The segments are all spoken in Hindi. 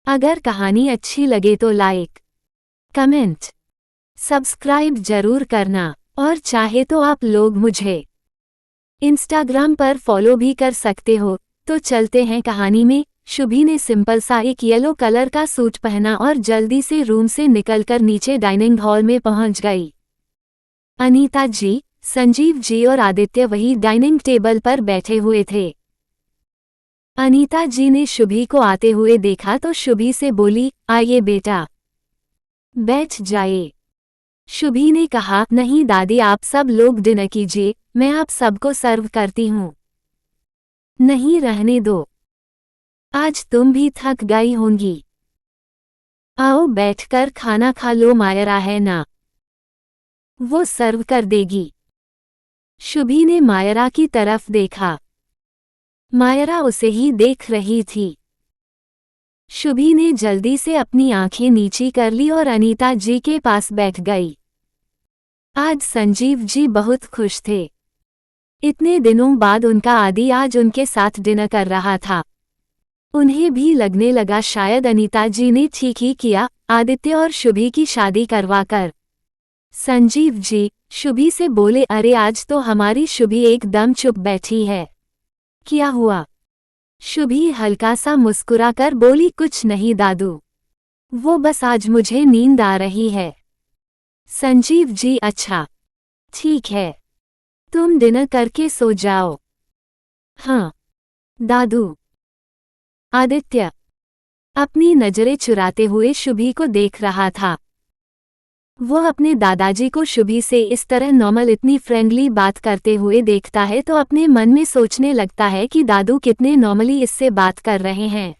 अगर कहानी अच्छी लगे तो लाइक, कमेंट, सब्सक्राइब जरूर करना और चाहे तो आप लोग मुझे इंस्टाग्राम पर फॉलो भी कर सकते हो। तो चलते हैं कहानी में। शुभी ने सिंपल सा एक येलो कलर का सूट पहना और जल्दी से रूम से निकलकर नीचे डाइनिंग हॉल में पहुंच गई। अनीता जी, संजीव जी और आदित्य वही डाइनिंग टेबल पर बैठे हुए थे। अनीता जी ने शुभी को आते हुए देखा तो शुभी से बोली, आइए बेटा, बैठ जाइए। शुभी ने कहा, नहीं दादी, आप सब लोग डिनर कीजिए, मैं आप सबको सर्व करती हूँ। नहीं, रहने दो, आज तुम भी थक गई होंगी। आओ बैठकर खाना खा लो, मायरा है ना, वो सर्व कर देगी। शुभी ने मायरा की तरफ देखा। मायरा उसे ही देख रही थी। शुभी ने जल्दी से अपनी आंखें नीची कर ली और अनीता जी के पास बैठ गई। आज संजीव जी बहुत खुश थे। इतने दिनों बाद उनका आदि आज उनके साथ डिनर कर रहा था। उन्हें भी लगने लगा शायद अनीता जी ने ठीक ही किया आदित्य और शुभी की शादी करवाकर। संजीव जी शुभी से बोले, अरे आज तो हमारी शुभी एकदम चुप बैठी है, क्या हुआ? शुभी हल्का सा मुस्कुराकर बोली, कुछ नहीं दादू, वो बस आज मुझे नींद आ रही है। संजीव जी, अच्छा ठीक है, तुम डिनर करके सो जाओ। हाँ दादू। आदित्य अपनी नजरें चुराते हुए शुभी को देख रहा था। वो अपने दादाजी को शुभी से इस तरह नॉर्मल इतनी फ्रेंडली बात करते हुए देखता है तो अपने मन में सोचने लगता है कि दादू कितने नॉर्मली इससे बात कर रहे हैं।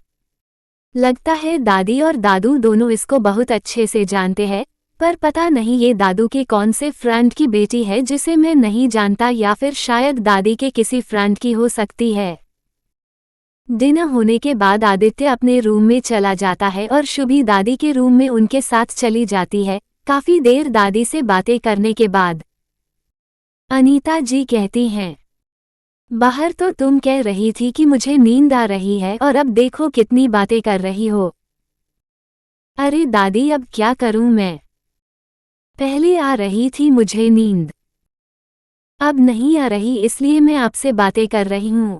लगता है दादी और दादू दोनों इसको बहुत अच्छे से जानते हैं, पर पता नहीं ये दादू के कौन से फ्रेंड की बेटी है जिसे मैं नहीं जानता, या फिर शायद दादी के किसी फ्रेंड की हो सकती है। डिनर होने के बाद आदित्य अपने रूम में चला जाता है और शुभी दादी के रूम में उनके साथ चली जाती है। काफी देर दादी से बातें करने के बाद अनीता जी कहती हैं, बाहर तो तुम कह रही थी कि मुझे नींद आ रही है और अब देखो कितनी बातें कर रही हो। अरे दादी, अब क्या करूं मैं, पहले आ रही थी मुझे नींद, अब नहीं आ रही, इसलिए मैं आपसे बातें कर रही हूं।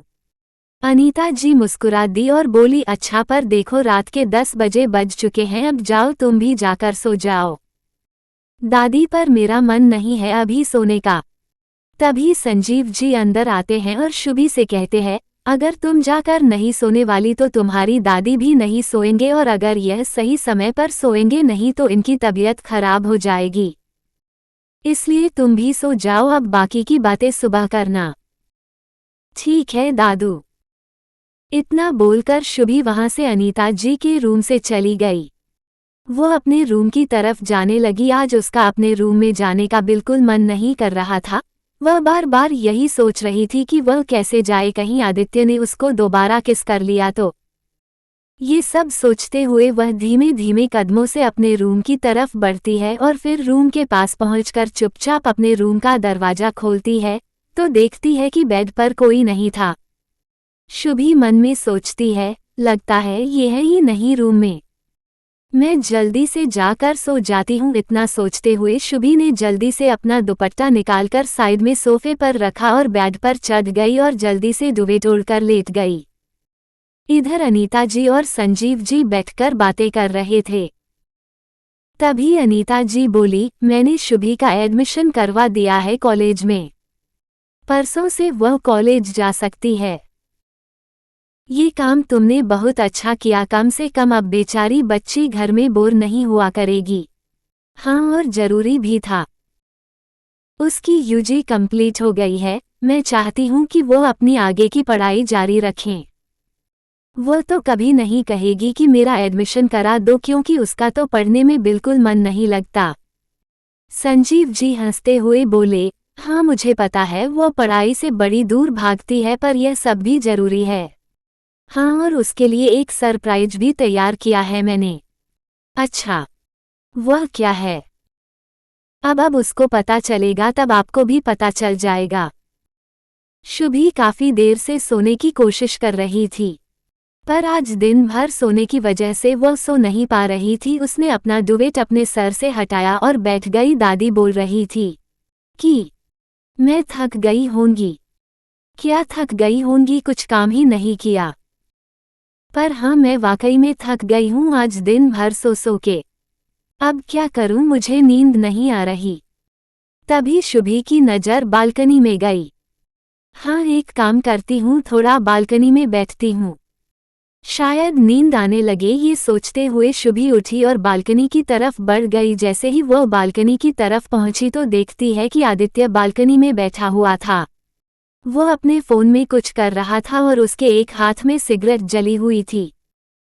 अनीता जी मुस्कुरा दी और बोली, अच्छा पर देखो रात के 10 बजे बज चुके हैं, अब जाओ तुम भी जाकर सो जाओ। दादी, पर मेरा मन नहीं है अभी सोने का। तभी संजीव जी अंदर आते हैं और शुभी से कहते हैं, अगर तुम जाकर नहीं सोने वाली तो तुम्हारी दादी भी नहीं सोएंगे, और अगर यह सही समय पर सोएंगे नहीं तो इनकी तबीयत खराब हो जाएगी, इसलिए तुम भी सो जाओ, अब बाकी की बातें सुबह करना। ठीक है दादू। इतना बोलकर शुभी वहां से अनीता जी के रूम से चली गई। वो अपने रूम की तरफ जाने लगी। आज उसका अपने रूम में जाने का बिल्कुल मन नहीं कर रहा था। वह बार बार यही सोच रही थी कि वह कैसे जाए, कहीं आदित्य ने उसको दोबारा किस कर लिया तो। ये सब सोचते हुए वह धीमे धीमे कदमों से अपने रूम की तरफ बढ़ती है और फिर रूम के पास पहुंचकर चुपचाप अपने रूम का दरवाजा खोलती है तो देखती है कि बेड पर कोई नहीं था। शुभी मन में सोचती है, लगता है ये है ही नहीं रूम में, मैं जल्दी से जाकर सो जाती हूँ। इतना सोचते हुए शुभी ने जल्दी से अपना दुपट्टा निकालकर साइड में सोफे पर रखा और बेड पर चढ़ गई और जल्दी से दुबे तोड़कर लेट गई। इधर अनीता जी और संजीव जी बैठकर बातें कर रहे थे। तभी अनीता जी बोली, मैंने शुभी का एडमिशन करवा दिया है कॉलेज में, परसों से वह कॉलेज जा सकती है। ये काम तुमने बहुत अच्छा किया, कम से कम अब बेचारी बच्ची घर में बोर नहीं हुआ करेगी। हाँ, और जरूरी भी था। उसकी यूजी कंप्लीट हो गई है, मैं चाहती हूँ कि वो अपनी आगे की पढ़ाई जारी रखें। वो तो कभी नहीं कहेगी कि मेरा एडमिशन करा दो, क्योंकि उसका तो पढ़ने में बिल्कुल मन नहीं लगता। संजीव जी हंसते हुए बोले, हाँ मुझे पता है वो पढ़ाई से बड़ी दूर भागती है, पर यह सब भी जरूरी है। हाँ, और उसके लिए एक सरप्राइज भी तैयार किया है मैंने। अच्छा, वह क्या है? अब उसको पता चलेगा तब आपको भी पता चल जाएगा। शुभी काफी देर से सोने की कोशिश कर रही थी, पर आज दिन भर सोने की वजह से वह सो नहीं पा रही थी। उसने अपना दुवेट अपने सर से हटाया और बैठ गई। दादी बोल रही थी कि मैं थक गई होंगी। क्या थक गई होंगी, कुछ काम ही नहीं किया। पर हाँ, मैं वाकई में थक गई हूँ आज दिन भर सो के। अब क्या करूँ, मुझे नींद नहीं आ रही। तभी शुभी की नज़र बालकनी में गई। हाँ, एक काम करती हूँ, थोड़ा बालकनी में बैठती हूँ, शायद नींद आने लगे। ये सोचते हुए शुभी उठी और बालकनी की तरफ बढ़ गई। जैसे ही वह बालकनी की तरफ पहुंची तो देखती है कि आदित्य बालकनी में बैठा हुआ था। वह अपने फ़ोन में कुछ कर रहा था और उसके एक हाथ में सिगरेट जली हुई थी।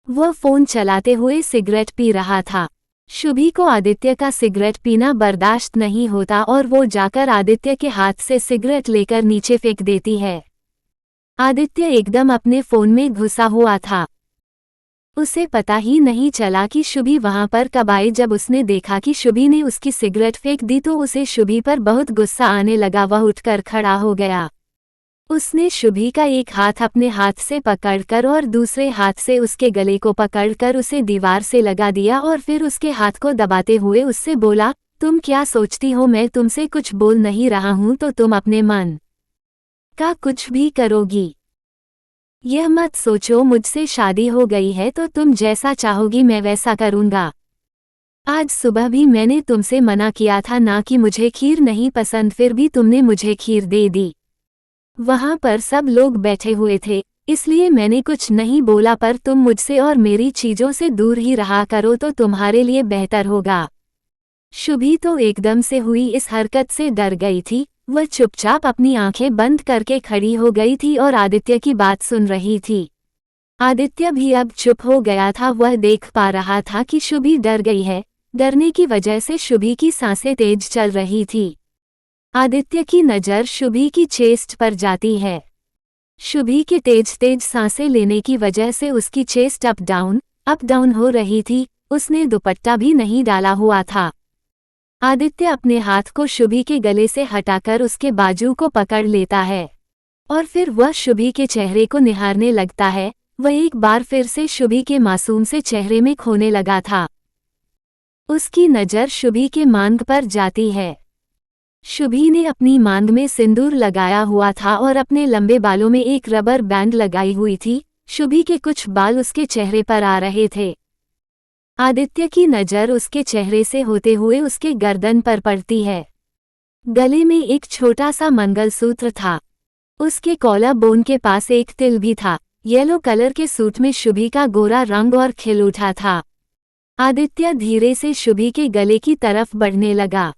वह फ़ोन चलाते हुए सिगरेट पी रहा था। शुभी को आदित्य का सिगरेट पीना बर्दाश्त नहीं होता और वो जाकर आदित्य के हाथ से सिगरेट लेकर नीचे फेंक देती है। आदित्य एकदम अपने फ़ोन में घुसा हुआ था। उसे पता ही नहीं चला कि शुभी वहां पर कब आई। जब उसने देखा कि शुभी ने उसकी सिगरेट फेंक दी तो उसे शुभी पर बहुत गुस्सा आने लगा। वह उठकर खड़ा हो गया। उसने शुभी का एक हाथ अपने हाथ से पकड़कर और दूसरे हाथ से उसके गले को पकड़कर उसे दीवार से लगा दिया और फिर उसके हाथ को दबाते हुए उससे बोला, तुम क्या सोचती हो मैं तुमसे कुछ बोल नहीं रहा हूं तो तुम अपने मन का कुछ भी करोगी। यह मत सोचो मुझसे शादी हो गई है तो तुम जैसा चाहोगी मैं वैसा करूंगा। आज सुबह भी मैंने तुमसे मना किया था ना कि मुझे खीर नहीं पसंद, फिर भी तुमने मुझे खीर दे दी। वहां पर सब लोग बैठे हुए थे इसलिए मैंने कुछ नहीं बोला, पर तुम मुझसे और मेरी चीजों से दूर ही रहा करो तो तुम्हारे लिए बेहतर होगा। शुभी तो एकदम से हुई इस हरकत से डर गई थी। वह चुपचाप अपनी आंखें बंद करके खड़ी हो गई थी और आदित्य की बात सुन रही थी। आदित्य भी अब चुप हो गया था। वह देख पा रहा था कि शुभी डर गई है। डरने की वजह से शुभी की सांसें तेज चल रही थी। आदित्य की नज़र शुभी की चेस्ट पर जाती है। शुभी के तेज तेज सांसें लेने की वजह से उसकी चेस्ट अप डाउन हो रही थी। उसने दुपट्टा भी नहीं डाला हुआ था। आदित्य अपने हाथ को शुभी के गले से हटाकर उसके बाजू को पकड़ लेता है और फिर वह शुभी के चेहरे को निहारने लगता है। वह एक बार फिर से शुभी के मासूम से चेहरे में खोने लगा था। उसकी नज़र शुभी के मांग पर जाती है। शुभी ने अपनी मांग में सिंदूर लगाया हुआ था और अपने लंबे बालों में एक रबर बैंड लगाई हुई थी। शुभी के कुछ बाल उसके चेहरे पर आ रहे थे। आदित्य की नज़र उसके चेहरे से होते हुए उसके गर्दन पर पड़ती है। गले में एक छोटा सा मंगलसूत्र था। उसके कॉलर बोन के पास एक तिल भी था। येलो कलर के सूट में शुभी का गोरा रंग और खिल उठा था। आदित्य धीरे से शुभी के गले की तरफ बढ़ने लगा।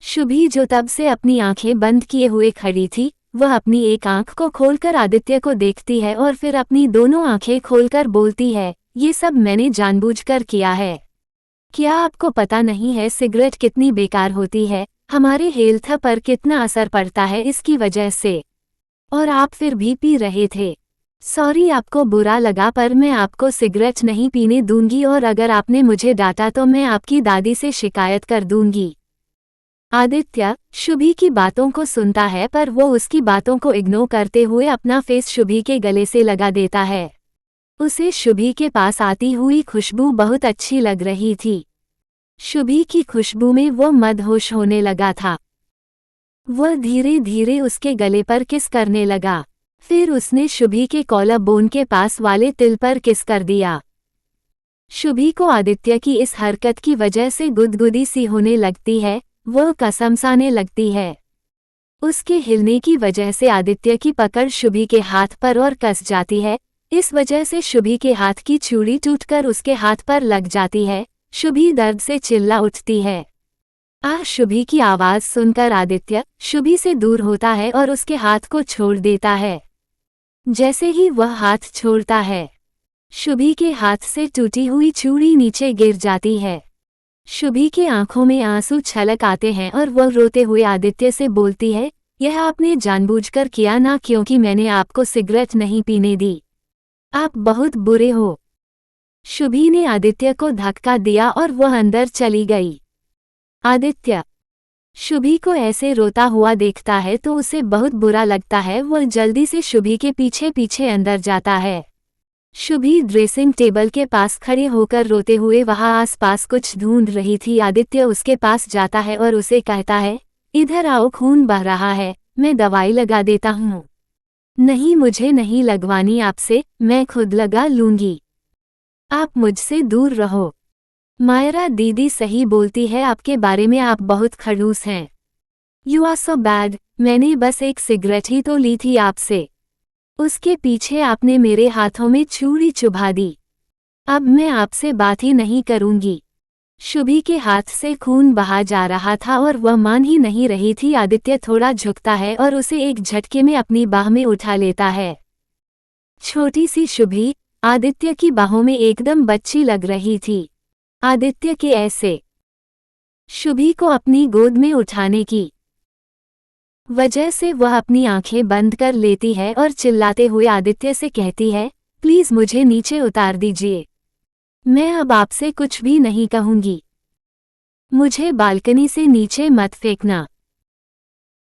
शुभी जो तब से अपनी आंखें बंद किए हुए खड़ी थी, वह अपनी एक आंख को खोलकर आदित्य को देखती है और फिर अपनी दोनों आंखें खोलकर बोलती है, ये सब मैंने जानबूझकर किया है। क्या आपको पता नहीं है सिगरेट कितनी बेकार होती है, हमारे हेल्थ पर कितना असर पड़ता है इसकी वजह से, और आप फिर भी पी रहे थे। सॉरी आपको बुरा लगा, पर मैं आपको सिगरेट नहीं पीने दूंगी और अगर आपने मुझे डांटा तो मैं आपकी दादी से शिकायत कर दूंगी। आदित्य शुभी की बातों को सुनता है पर वो उसकी बातों को इग्नोर करते हुए अपना फेस शुभी के गले से लगा देता है। उसे शुभी के पास आती हुई खुशबू बहुत अच्छी लग रही थी। शुभी की खुशबू में वो मदहोश होने लगा था। वह धीरे धीरे उसके गले पर किस करने लगा। फिर उसने शुभी के कॉलर बोन के पास वाले तिल पर किस कर दिया। शुभी को आदित्य की इस हरकत की वजह से गुदगुदी सी होने लगती है। वह कसमसाने लगती है। उसके हिलने की वजह से आदित्य की पकड़ शुभी के हाथ पर और कस जाती है। इस वजह से शुभी के हाथ की चूड़ी टूटकर उसके हाथ पर लग जाती है। शुभी दर्द से चिल्ला उठती है। शुभी की आवाज़ सुनकर आदित्य शुभी से दूर होता है और उसके हाथ को छोड़ देता है। जैसे ही वह हाथ छोड़ता है, शुभी के हाथ से टूटी हुई चूड़ी नीचे गिर जाती है। शुभी की आंखों में आंसू छलक आते हैं और वह रोते हुए आदित्य से बोलती है, यह आपने जानबूझकर किया ना, क्योंकि मैंने आपको सिगरेट नहीं पीने दी। आप बहुत बुरे हो। शुभी ने आदित्य को धक्का दिया और वह अंदर चली गई। आदित्य शुभी को ऐसे रोता हुआ देखता है तो उसे बहुत बुरा लगता है। वह जल्दी से शुभी के पीछे पीछे अंदर जाता है। शुभी ड्रेसिंग टेबल के पास खड़े होकर रोते हुए वहां आसपास कुछ ढूंढ रही थी। आदित्य उसके पास जाता है और उसे कहता है, इधर आओ, खून बह रहा है, मैं दवाई लगा देता हूँ। नहीं, मुझे नहीं लगवानी आपसे, मैं खुद लगा लूंगी। आप मुझसे दूर रहो। मायरा दीदी सही बोलती है, आपके बारे में आप बहुत खड़ूस हैं। You are so bad. मैंने बस एक सिगरेट ही तो ली थी आपसे। उसके पीछे आपने मेरे हाथों में छुरी चुभा दी। अब मैं आपसे बात ही नहीं करूंगी। शुभी के हाथ से खून बहा जा रहा था और वह मान ही नहीं रही थी। आदित्य थोड़ा झुकता है और उसे एक झटके में अपनी बाह में उठा लेता है। छोटी सी शुभी आदित्य की बाहों में एकदम बच्ची लग रही थी। आदित्य के ऐसे शुभी को अपनी गोद में उठाने की वजह से वह अपनी आंखें बंद कर लेती है और चिल्लाते हुए आदित्य से कहती है, प्लीज मुझे नीचे उतार दीजिए। मैं अब आपसे कुछ भी नहीं कहूंगी। मुझे बालकनी से नीचे मत फेंकना।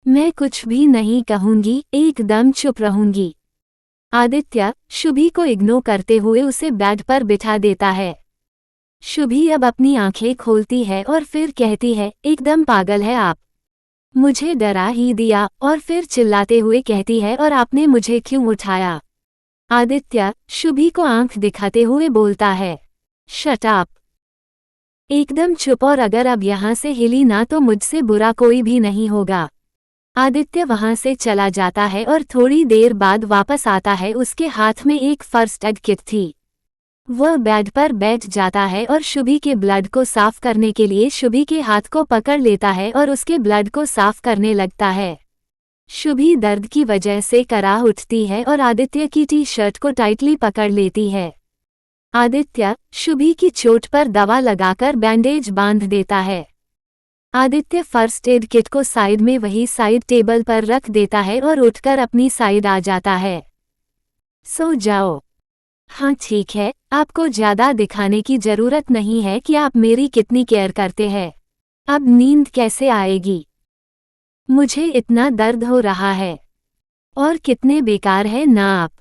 मैं कुछ भी नहीं कहूंगी, एकदम चुप रहूंगी। आदित्य शुभी को इग्नोर करते हुए उसे बेड पर बिठा देता है। शुभी अब अपनी आंखें खोलती है और फिर कहती है, एकदम पागल है आप। मुझे डरा ही दिया। और फिर चिल्लाते हुए कहती है, और आपने मुझे क्यों उठाया? आदित्य शुभी को आंख दिखाते हुए बोलता है, शट अप। एकदम चुप, और अगर अब यहाँ से हिली ना तो मुझसे बुरा कोई भी नहीं होगा। आदित्य वहां से चला जाता है और थोड़ी देर बाद वापस आता है। उसके हाथ में एक फर्स्ट एड किट थी। वह बेड पर बैठ जाता है और शुभी के ब्लड को साफ करने के लिए शुभी के हाथ को पकड़ लेता है और उसके ब्लड को साफ करने लगता है। शुभी दर्द की वजह से कराह उठती है और आदित्य की टी शर्ट को टाइटली पकड़ लेती है। आदित्य शुभी की चोट पर दवा लगाकर बैंडेज बांध देता है। आदित्य फर्स्ट एड किट को साइड में वही साइड टेबल पर रख देता है और उठकर अपनी साइड आ जाता है। सो जाओ। हाँ ठीक है, आपको ज्यादा दिखाने की जरूरत नहीं है कि आप मेरी कितनी केयर करते हैं। अब नींद कैसे आएगी? मुझे इतना दर्द हो रहा है। और कितने बेकार है ना आप।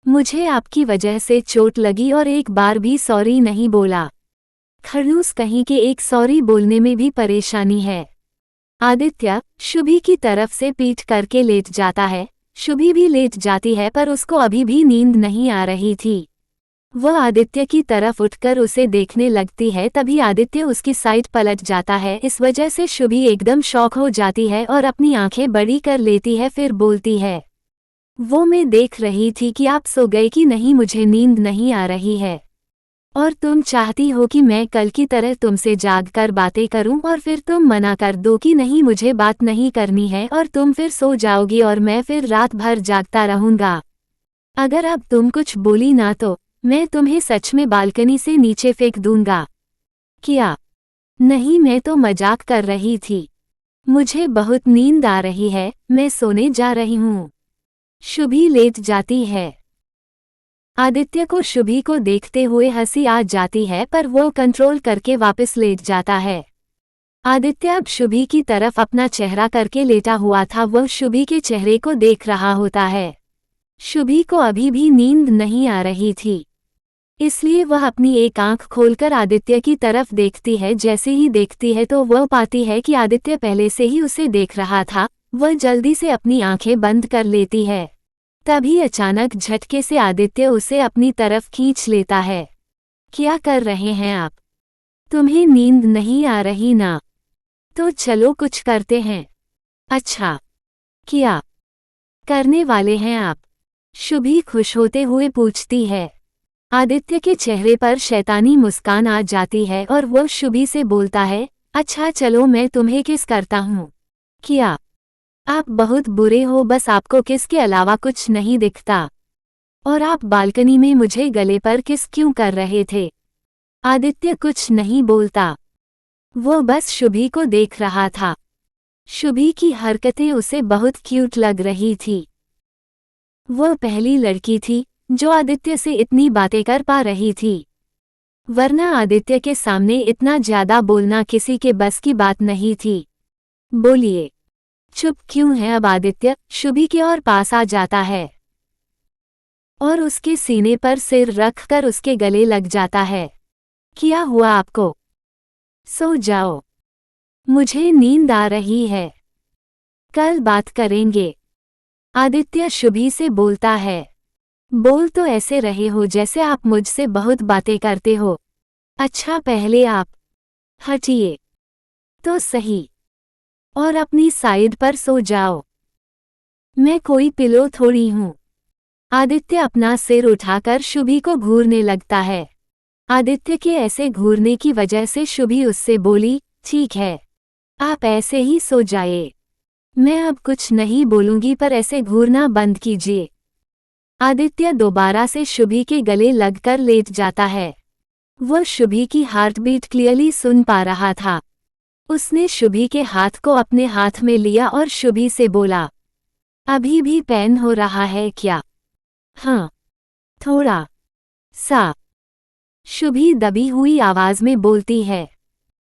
मुझे आपकी वजह से चोट लगी और एक बार भी सॉरी नहीं बोला। खड़ूस कहीं के, एक सॉरी बोलने में भी परेशानी है। आदित्य शुभी की तरफ से पीठ करके लेट जाता है। शुभी भी लेट जाती है पर उसको अभी भी नींद नहीं आ रही थी। वह आदित्य की तरफ उठकर उसे देखने लगती है। तभी आदित्य उसकी साइड पलट जाता है। इस वजह से शुभी एकदम शॉक हो जाती है और अपनी आंखें बड़ी कर लेती है। फिर बोलती है, वो मैं देख रही थी कि आप सो गए कि नहीं, मुझे नींद नहीं आ रही है। और तुम चाहती हो कि मैं कल की तरह तुमसे जागकर बातें करूं और फिर तुम मना कर दो कि नहीं, मुझे बात नहीं करनी है, और तुम फिर सो जाओगी और मैं फिर रात भर जागता रहूंगा। अगर अब तुम कुछ बोली ना तो मैं तुम्हें सच में बालकनी से नीचे फेंक दूंगा। क्या? नहीं, मैं तो मजाक कर रही थी। मुझे बहुत नींद आ रही है, मैं सोने जा रही हूँ। शुभी लेट जाती है। आदित्य को शुभी को देखते हुए हंसी आ जाती है पर वो कंट्रोल करके वापस लेट जाता है। आदित्य अब शुभी की तरफ अपना चेहरा करके लेटा हुआ था। वह शुभी के चेहरे को देख रहा होता है। शुभी को अभी भी नींद नहीं आ रही थी, इसलिए वह अपनी एक आंख खोलकर आदित्य की तरफ देखती है। जैसे ही देखती है तो वह पाती है कि आदित्य पहले से ही उसे देख रहा था। वह जल्दी से अपनी आंखें बंद कर लेती है। तभी अचानक झटके से आदित्य उसे अपनी तरफ खींच लेता है। क्या कर रहे हैं आप? तुम्हें नींद नहीं आ रही ना? तो चलो कुछ करते हैं। अच्छा, क्या करने वाले हैं आप? शुभी खुश होते हुए पूछती है। आदित्य के चेहरे पर शैतानी मुस्कान आ जाती है और वह शुभी से बोलता है, अच्छा चलो मैं तुम्हें किस करता हूँ। क्या? आप बहुत बुरे हो, बस आपको किस के अलावा कुछ नहीं दिखता। और आप बालकनी में मुझे गले पर किस क्यों कर रहे थे? आदित्य कुछ नहीं बोलता। वो बस शुभी को देख रहा था। शुभी की हरकतें उसे बहुत क्यूट लग रही थी। वह पहली लड़की थी जो आदित्य से इतनी बातें कर पा रही थी, वरना आदित्य के सामने इतना ज्यादा बोलना किसी के बस की बात नहीं थी। बोलिए, चुप क्यों है अब? आदित्य शुभी के और पास आ जाता है और उसके सीने पर सिर रखकर उसके गले लग जाता है। क्या हुआ आपको? सो जाओ, मुझे नींद आ रही है, कल बात करेंगे। आदित्य शुभी से बोलता है। बोल तो ऐसे रहे हो जैसे आप मुझसे बहुत बातें करते हो। अच्छा पहले आप हटिए तो सही और अपनी साइड पर सो जाओ। मैं कोई पिलो थोड़ी हूं। आदित्य अपना सिर उठाकर शुभी को घूरने लगता है। आदित्य के ऐसे घूरने की वजह से शुभी उससे बोली, ठीक है, आप ऐसे ही सो जाए, मैं अब कुछ नहीं बोलूंगी पर ऐसे घूरना बंद कीजिए। आदित्य दोबारा से शुभी के गले लगकर लेट जाता है। वह शुभी की हार्टबीट क्लियरली सुन पा रहा था। उसने शुभी के हाथ को अपने हाथ में लिया और शुभी से बोला, अभी भी पेन हो रहा है क्या? हाँ, थोड़ा सा, शुभी दबी हुई आवाज में बोलती है।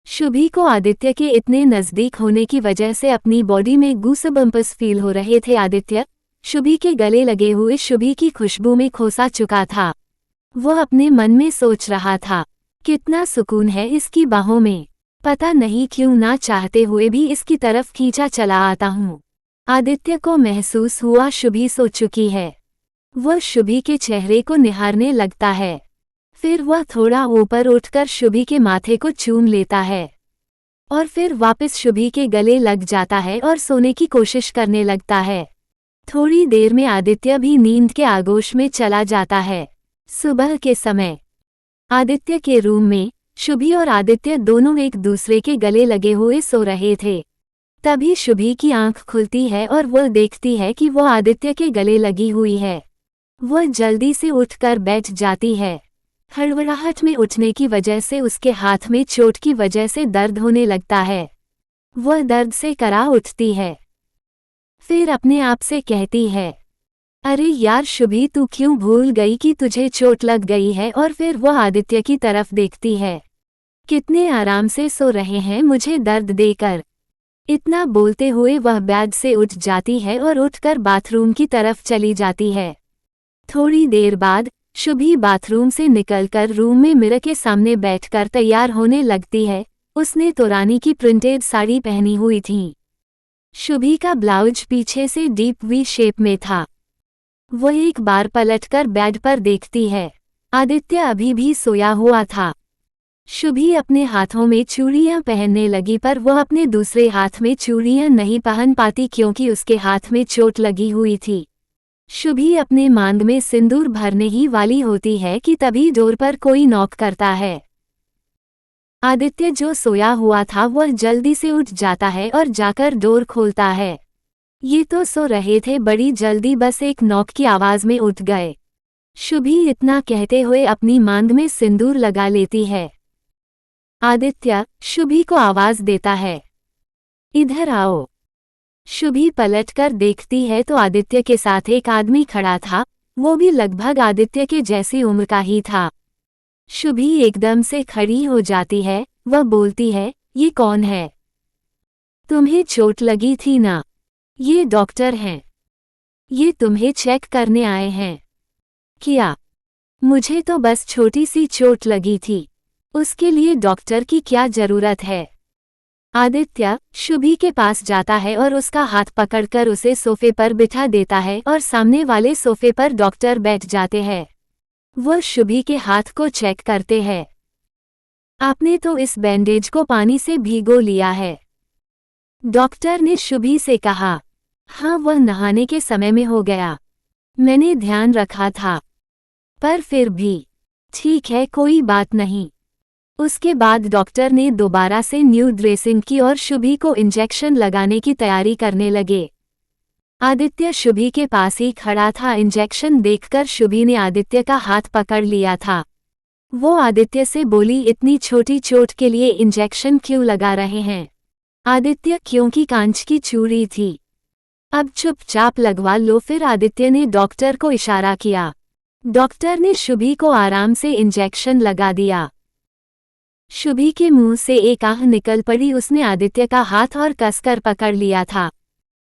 शुभी को आदित्य के इतने नजदीक होने की वजह से अपनी बॉडी में गूसबम्प्स फील हो रहे थे। आदित्य शुभी के गले लगे हुए शुभी की खुशबू में खोसा चुका था। वह अपने मन में सोच रहा था, कितना सुकून है इसकी बाहों में, पता नहीं क्यों ना चाहते हुए भी इसकी तरफ खींचा चला आता हूँ। आदित्य को महसूस हुआ शुभी सो चुकी है। वह शुभी के चेहरे को निहारने लगता है। फिर वह थोड़ा ऊपर उठकर शुभी के माथे को चूम लेता है और फिर वापस शुभी के गले लग जाता है और सोने की कोशिश करने लगता है। थोड़ी देर में आदित्य भी नींद के आगोश में चला जाता है। सुबह के समय आदित्य के रूम में शुभी और आदित्य दोनों एक दूसरे के गले लगे हुए सो रहे थे। तभी शुभी की आंख खुलती है और वह देखती है कि वह आदित्य के गले लगी हुई है। वह जल्दी से उठकर बैठ जाती है। हड़बड़ाहट में उठने की वजह से उसके हाथ में चोट की वजह से दर्द होने लगता है। वह दर्द से करा उठती है। फिर अपने आप से कहती है, अरे यार शुभी, तू क्यों भूल गई कि तुझे चोट लग गई है? और फिर वह आदित्य की तरफ देखती है। कितने आराम से सो रहे हैं मुझे दर्द देकर। इतना बोलते हुए वह बेड से उठ जाती है और उठकर बाथरूम की तरफ चली जाती है। थोड़ी देर बाद शुभी बाथरूम से निकलकर रूम में मिरर के सामने बैठकर तैयार होने लगती है। उसने तो रानी की प्रिंटेड साड़ी पहनी हुई थी। शुभी का ब्लाउज पीछे से डीप वी शेप में था। वह एक बार पलटकर बेड पर देखती है। आदित्य अभी भी सोया हुआ था। शुभी अपने हाथों में चूड़ियां पहनने लगी पर वह अपने दूसरे हाथ में चूड़ियां नहीं पहन पाती क्योंकि उसके हाथ में चोट लगी हुई थी। शुभी अपने मांग में सिंदूर भरने ही वाली होती है कि तभी डोर पर कोई नॉक करता है। आदित्य जो सोया हुआ था वह जल्दी से उठ जाता है और जाकर डोर खोलता है। ये तो सो रहे थे, बड़ी जल्दी बस एक नॉक की आवाज में उठ गए। शुभी इतना कहते हुए अपनी मांग में सिंदूर लगा लेती है। आदित्य शुभी को आवाज देता है, इधर आओ। शुभी पलटकर देखती है तो आदित्य के साथ एक आदमी खड़ा था। वो भी लगभग आदित्य के जैसी उम्र का ही था। शुभी एकदम से खड़ी हो जाती है। वह बोलती है, ये कौन है? तुम्हें चोट लगी थी ना? ये डॉक्टर हैं। ये तुम्हें चेक करने आए हैं। क्या? मुझे तो बस छोटी सी चोट लगी थी, उसके लिए डॉक्टर की क्या जरूरत है? आदित्य शुभी के पास जाता है और उसका हाथ पकड़कर उसे सोफे पर बिठा देता है और सामने वाले सोफे पर डॉक्टर बैठ जाते हैं। वह शुभी के हाथ को चेक करते हैं। आपने तो इस बैंडेज को पानी से भिगो लिया है, डॉक्टर ने शुभी से कहा। हाँ, वह नहाने के समय में हो गया, मैंने ध्यान रखा था, पर फिर भी ठीक है, कोई बात नहीं। उसके बाद डॉक्टर ने दोबारा से न्यू ड्रेसिंग की और शुभी को इंजेक्शन लगाने की तैयारी करने लगे। आदित्य शुभी के पास ही खड़ा था। इंजेक्शन देखकर शुभी ने आदित्य का हाथ पकड़ लिया था। वो आदित्य से बोली, इतनी छोटी चोट के लिए इंजेक्शन क्यों लगा रहे हैं? आदित्य क्योंकि कांच की चूड़ी थी, अब चुपचाप लगवा लो। फिर आदित्य ने डॉक्टर को इशारा किया। डॉक्टर ने शुभी को आराम से इंजेक्शन लगा दिया। शुभी के मुंह से एक आह निकल पड़ी। उसने आदित्य का हाथ और कसकर पकड़ लिया था।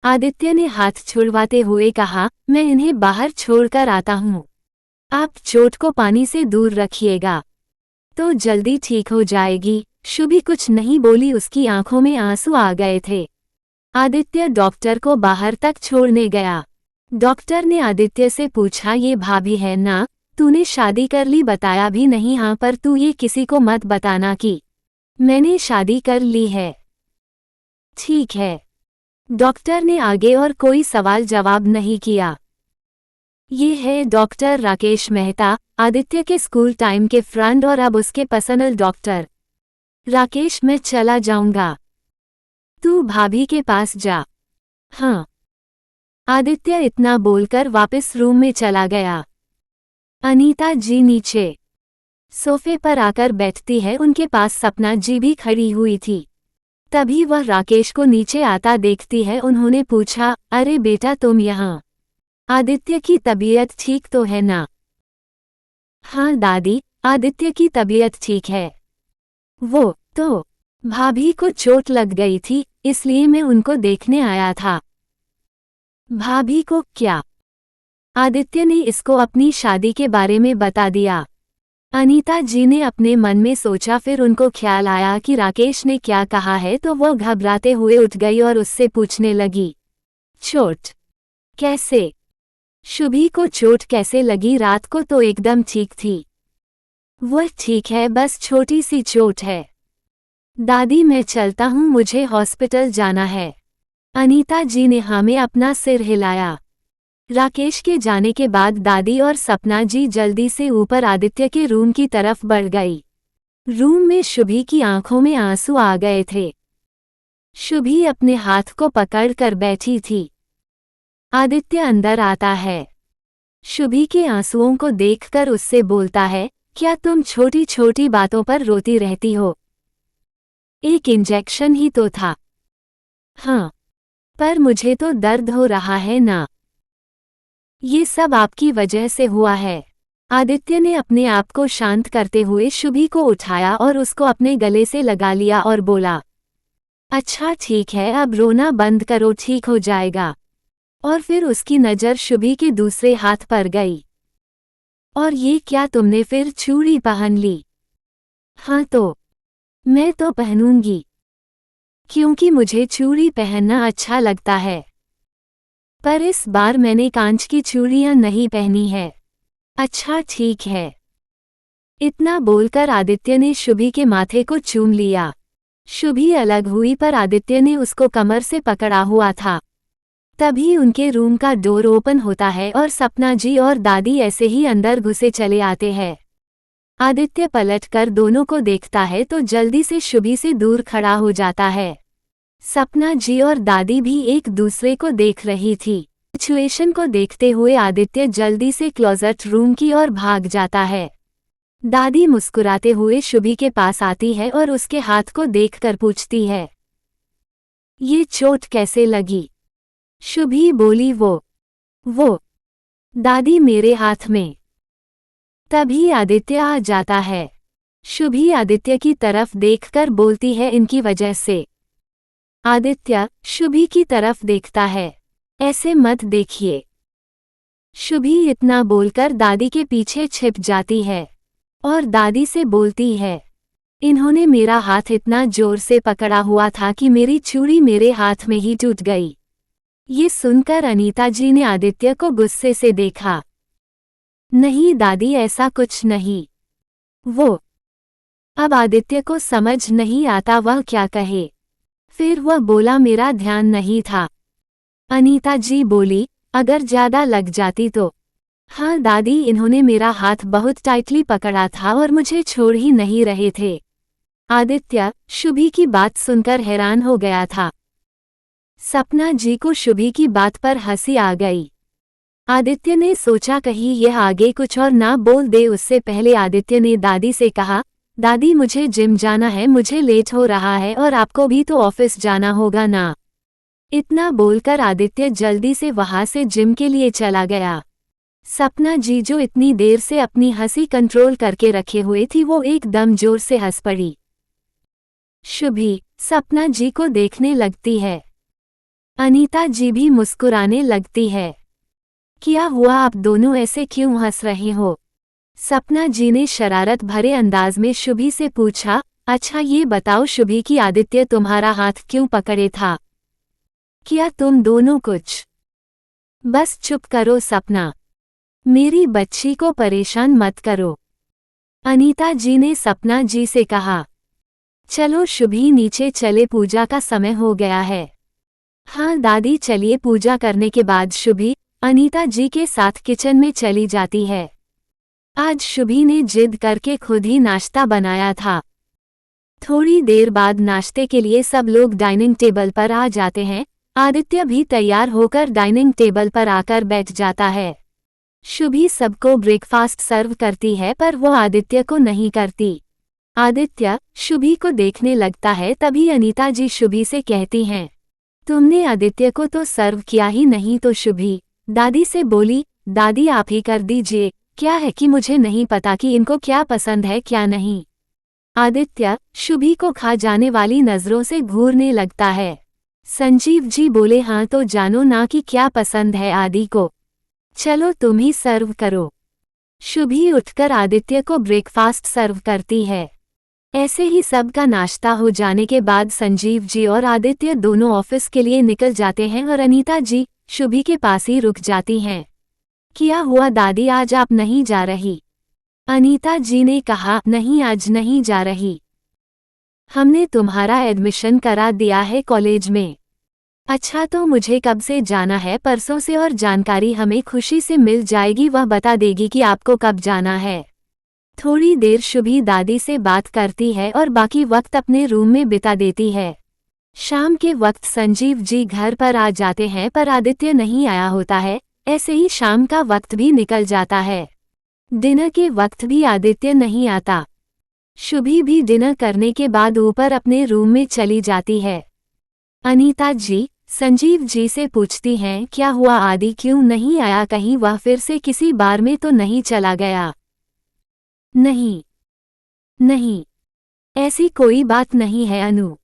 आदित्य ने हाथ छुड़वाते हुए कहा, मैं इन्हें बाहर छोड़कर आता हूँ। आप चोट को पानी से दूर रखिएगा तो जल्दी ठीक हो जाएगी। शुभी कुछ नहीं बोली, उसकी आंखों में आंसू आ गए थे। आदित्य डॉक्टर को बाहर तक छोड़ने गया। डॉक्टर ने आदित्य से पूछा, ये भाभी है ना? तूने शादी कर ली, बताया भी नहीं। हाँ, पर तू ये किसी को मत बताना कि मैंने शादी कर ली है। ठीक है। डॉक्टर ने आगे और कोई सवाल जवाब नहीं किया। ये है डॉक्टर राकेश मेहता, आदित्य के स्कूल टाइम के फ्रेंड और अब उसके पर्सनल डॉक्टर। राकेश, मैं चला जाऊंगा, तू भाभी के पास जा। हाँ। आदित्य इतना बोलकर वापस रूम में चला गया। अनीता जी नीचे सोफे पर आकर बैठती है, उनके पास सपना जी भी खड़ी हुई थी। तभी वह राकेश को नीचे आता देखती है। उन्होंने पूछा, अरे बेटा तुम यहाँ? आदित्य की तबीयत ठीक तो है ना? हाँ दादी, आदित्य की तबीयत ठीक है। वो तो भाभी को चोट लग गई थी, इसलिए मैं उनको देखने आया था। भाभी को क्या? आदित्य ने इसको अपनी शादी के बारे में बता दिया। अनीता जी ने अपने मन में सोचा, फिर उनको ख्याल आया कि राकेश ने क्या कहा है, तो वो घबराते हुए उठ गई और उससे पूछने लगी, चोट कैसे? शुभी को चोट कैसे लगी? रात को तो एकदम ठीक थी। वह ठीक है, बस छोटी सी चोट है। दादी मैं चलता हूँ, मुझे हॉस्पिटल जाना है। अनीता जी ने हाँ में अपना सिर हिलाया। राकेश के जाने के बाद दादी और सपना जी जल्दी से ऊपर आदित्य के रूम की तरफ बढ़ गई। रूम में शुभी की आंखों में आंसू आ गए थे। शुभी अपने हाथ को पकड़कर बैठी थी। आदित्य अंदर आता है। शुभी के आंसुओं को देखकर उससे बोलता है, क्या तुम छोटी छोटी बातों पर रोती रहती हो? एक इंजेक्शन ही तो था। हाँ, पर मुझे तो दर्द हो रहा है ना। ये सब आपकी वजह से हुआ है। आदित्य ने अपने आप को शांत करते हुए शुभी को उठाया और उसको अपने गले से लगा लिया और बोला, अच्छा ठीक है, अब रोना बंद करो, ठीक हो जाएगा। और फिर उसकी नज़र शुभी के दूसरे हाथ पर गई। और ये क्या, तुमने फिर चूड़ी पहन ली? हाँ तो मैं तो पहनूंगी, क्योंकि मुझे चूड़ी पहनना अच्छा लगता है। पर इस बार मैंने कांच की चूड़ियां नहीं पहनी है। अच्छा ठीक है। इतना बोलकर आदित्य ने शुभी के माथे को चूम लिया। शुभी अलग हुई, पर आदित्य ने उसको कमर से पकड़ा हुआ था। तभी उनके रूम का डोर ओपन होता है और सपना जी और दादी ऐसे ही अंदर घुसे चले आते हैं। आदित्य पलटकर दोनों को देखता है तो जल्दी से शुभी से दूर खड़ा हो जाता है। सपना जी और दादी भी एक दूसरे को देख रही थी। सिचुएशन को देखते हुए आदित्य जल्दी से क्लोजेट रूम की ओर भाग जाता है। दादी मुस्कुराते हुए शुभी के पास आती है और उसके हाथ को देखकर पूछती है, ये चोट कैसे लगी? शुभी बोली, वो दादी मेरे हाथ में। तभी आदित्य आ जाता है। शुभी आदित्य की तरफ देखकर बोलती है, इनकी वजह से। आदित्य शुभी की तरफ देखता है, ऐसे मत देखिए। शुभी इतना बोलकर दादी के पीछे छिप जाती है और दादी से बोलती है, इन्होंने मेरा हाथ इतना जोर से पकड़ा हुआ था कि मेरी चूड़ी मेरे हाथ में ही टूट गई। ये सुनकर अनीता जी ने आदित्य को गुस्से से देखा। नहीं दादी, ऐसा कुछ नहीं। वो अब आदित्य को समझ नहीं आता वह क्या कहे। फिर वह बोला, मेरा ध्यान नहीं था। अनीता जी बोली, अगर ज्यादा लग जाती तो? हाँ दादी, इन्होंने मेरा हाथ बहुत टाइटली पकड़ा था और मुझे छोड़ ही नहीं रहे थे। आदित्य शुभी की बात सुनकर हैरान हो गया था। सपना जी को शुभी की बात पर हंसी आ गई। आदित्य ने सोचा कहीं यह आगे कुछ और ना बोल दे। उससे पहले आदित्य ने दादी से कहा, दादी मुझे जिम जाना है, मुझे लेट हो रहा है और आपको भी तो ऑफिस जाना होगा ना। इतना बोलकर आदित्य जल्दी से वहां से जिम के लिए चला गया। सपना जी जो इतनी देर से अपनी हंसी कंट्रोल करके रखे हुए थी, वो एकदम जोर से हंस पड़ी। शुभी सपना जी को देखने लगती है। अनीता जी भी मुस्कुराने लगती है। क्या हुआ, आप दोनों ऐसे क्यों हंस रहे हो? सपना जी ने शरारत भरे अंदाज में शुभी से पूछा, अच्छा ये बताओ शुभी कि आदित्य तुम्हारा हाथ क्यों पकड़े था? क्या तुम दोनों कुछ? बस चुप करो सपना। मेरी बच्ची को परेशान मत करो। अनीता जी ने सपना जी से कहा। चलो शुभी नीचे चले, पूजा का समय हो गया है। हाँ दादी चलिए। पूजा करने के बाद शुभी अनीता जी के साथ किचन में चली जाती है। आज शुभी ने जिद करके खुद ही नाश्ता बनाया था। थोड़ी देर बाद नाश्ते के लिए सब लोग डाइनिंग टेबल पर आ जाते हैं। आदित्य भी तैयार होकर डाइनिंग टेबल पर आकर बैठ जाता है। शुभी सबको ब्रेकफास्ट सर्व करती है पर वो आदित्य को नहीं करती। आदित्य शुभी को देखने लगता है, तभी अनीता जी शुभी से कहती हैं, तुमने आदित्य को तो सर्व किया ही नहीं। तो शुभी दादी से बोली, दादी आप ही कर दीजिए, क्या है कि मुझे नहीं पता कि इनको क्या पसंद है क्या नहीं। आदित्य शुभी को खा जाने वाली नजरों से घूरने लगता है। संजीव जी बोले, हाँ तो जानो ना कि क्या पसंद है आदि को। चलो तुम ही सर्व करो। शुभी उठकर आदित्य को ब्रेकफास्ट सर्व करती है। ऐसे ही सबका नाश्ता हो जाने के बाद संजीव जी और आदित्य दोनों ऑफिस के लिए निकल जाते हैं और अनीता जी शुभी के पास ही रुक जाती हैं। क्या हुआ दादी, आज आप नहीं जा रही? अनीता जी ने कहा, नहीं आज नहीं जा रही। हमने तुम्हारा एडमिशन करा दिया है कॉलेज में। अच्छा तो मुझे कब से जाना है? परसों से, और जानकारी हमें खुशी से मिल जाएगी, वह बता देगी कि आपको कब जाना है। थोड़ी देर शुभी दादी से बात करती है और बाकी वक्त अपने रूम में बिता देती है। शाम के वक्त संजीव जी घर पर आ जाते हैं पर आदित्य नहीं आया होता है। ऐसे ही शाम का वक्त भी निकल जाता है। डिनर के वक्त भी आदित्य नहीं आता। शुभी भी डिनर करने के बाद ऊपर अपने रूम में चली जाती है। अनीता जी संजीव जी से पूछती हैं, क्या हुआ आदि क्यों नहीं आया? कहीं वह फिर से किसी बार में तो नहीं चला गया? नहीं नहीं, ऐसी कोई बात नहीं है अनु।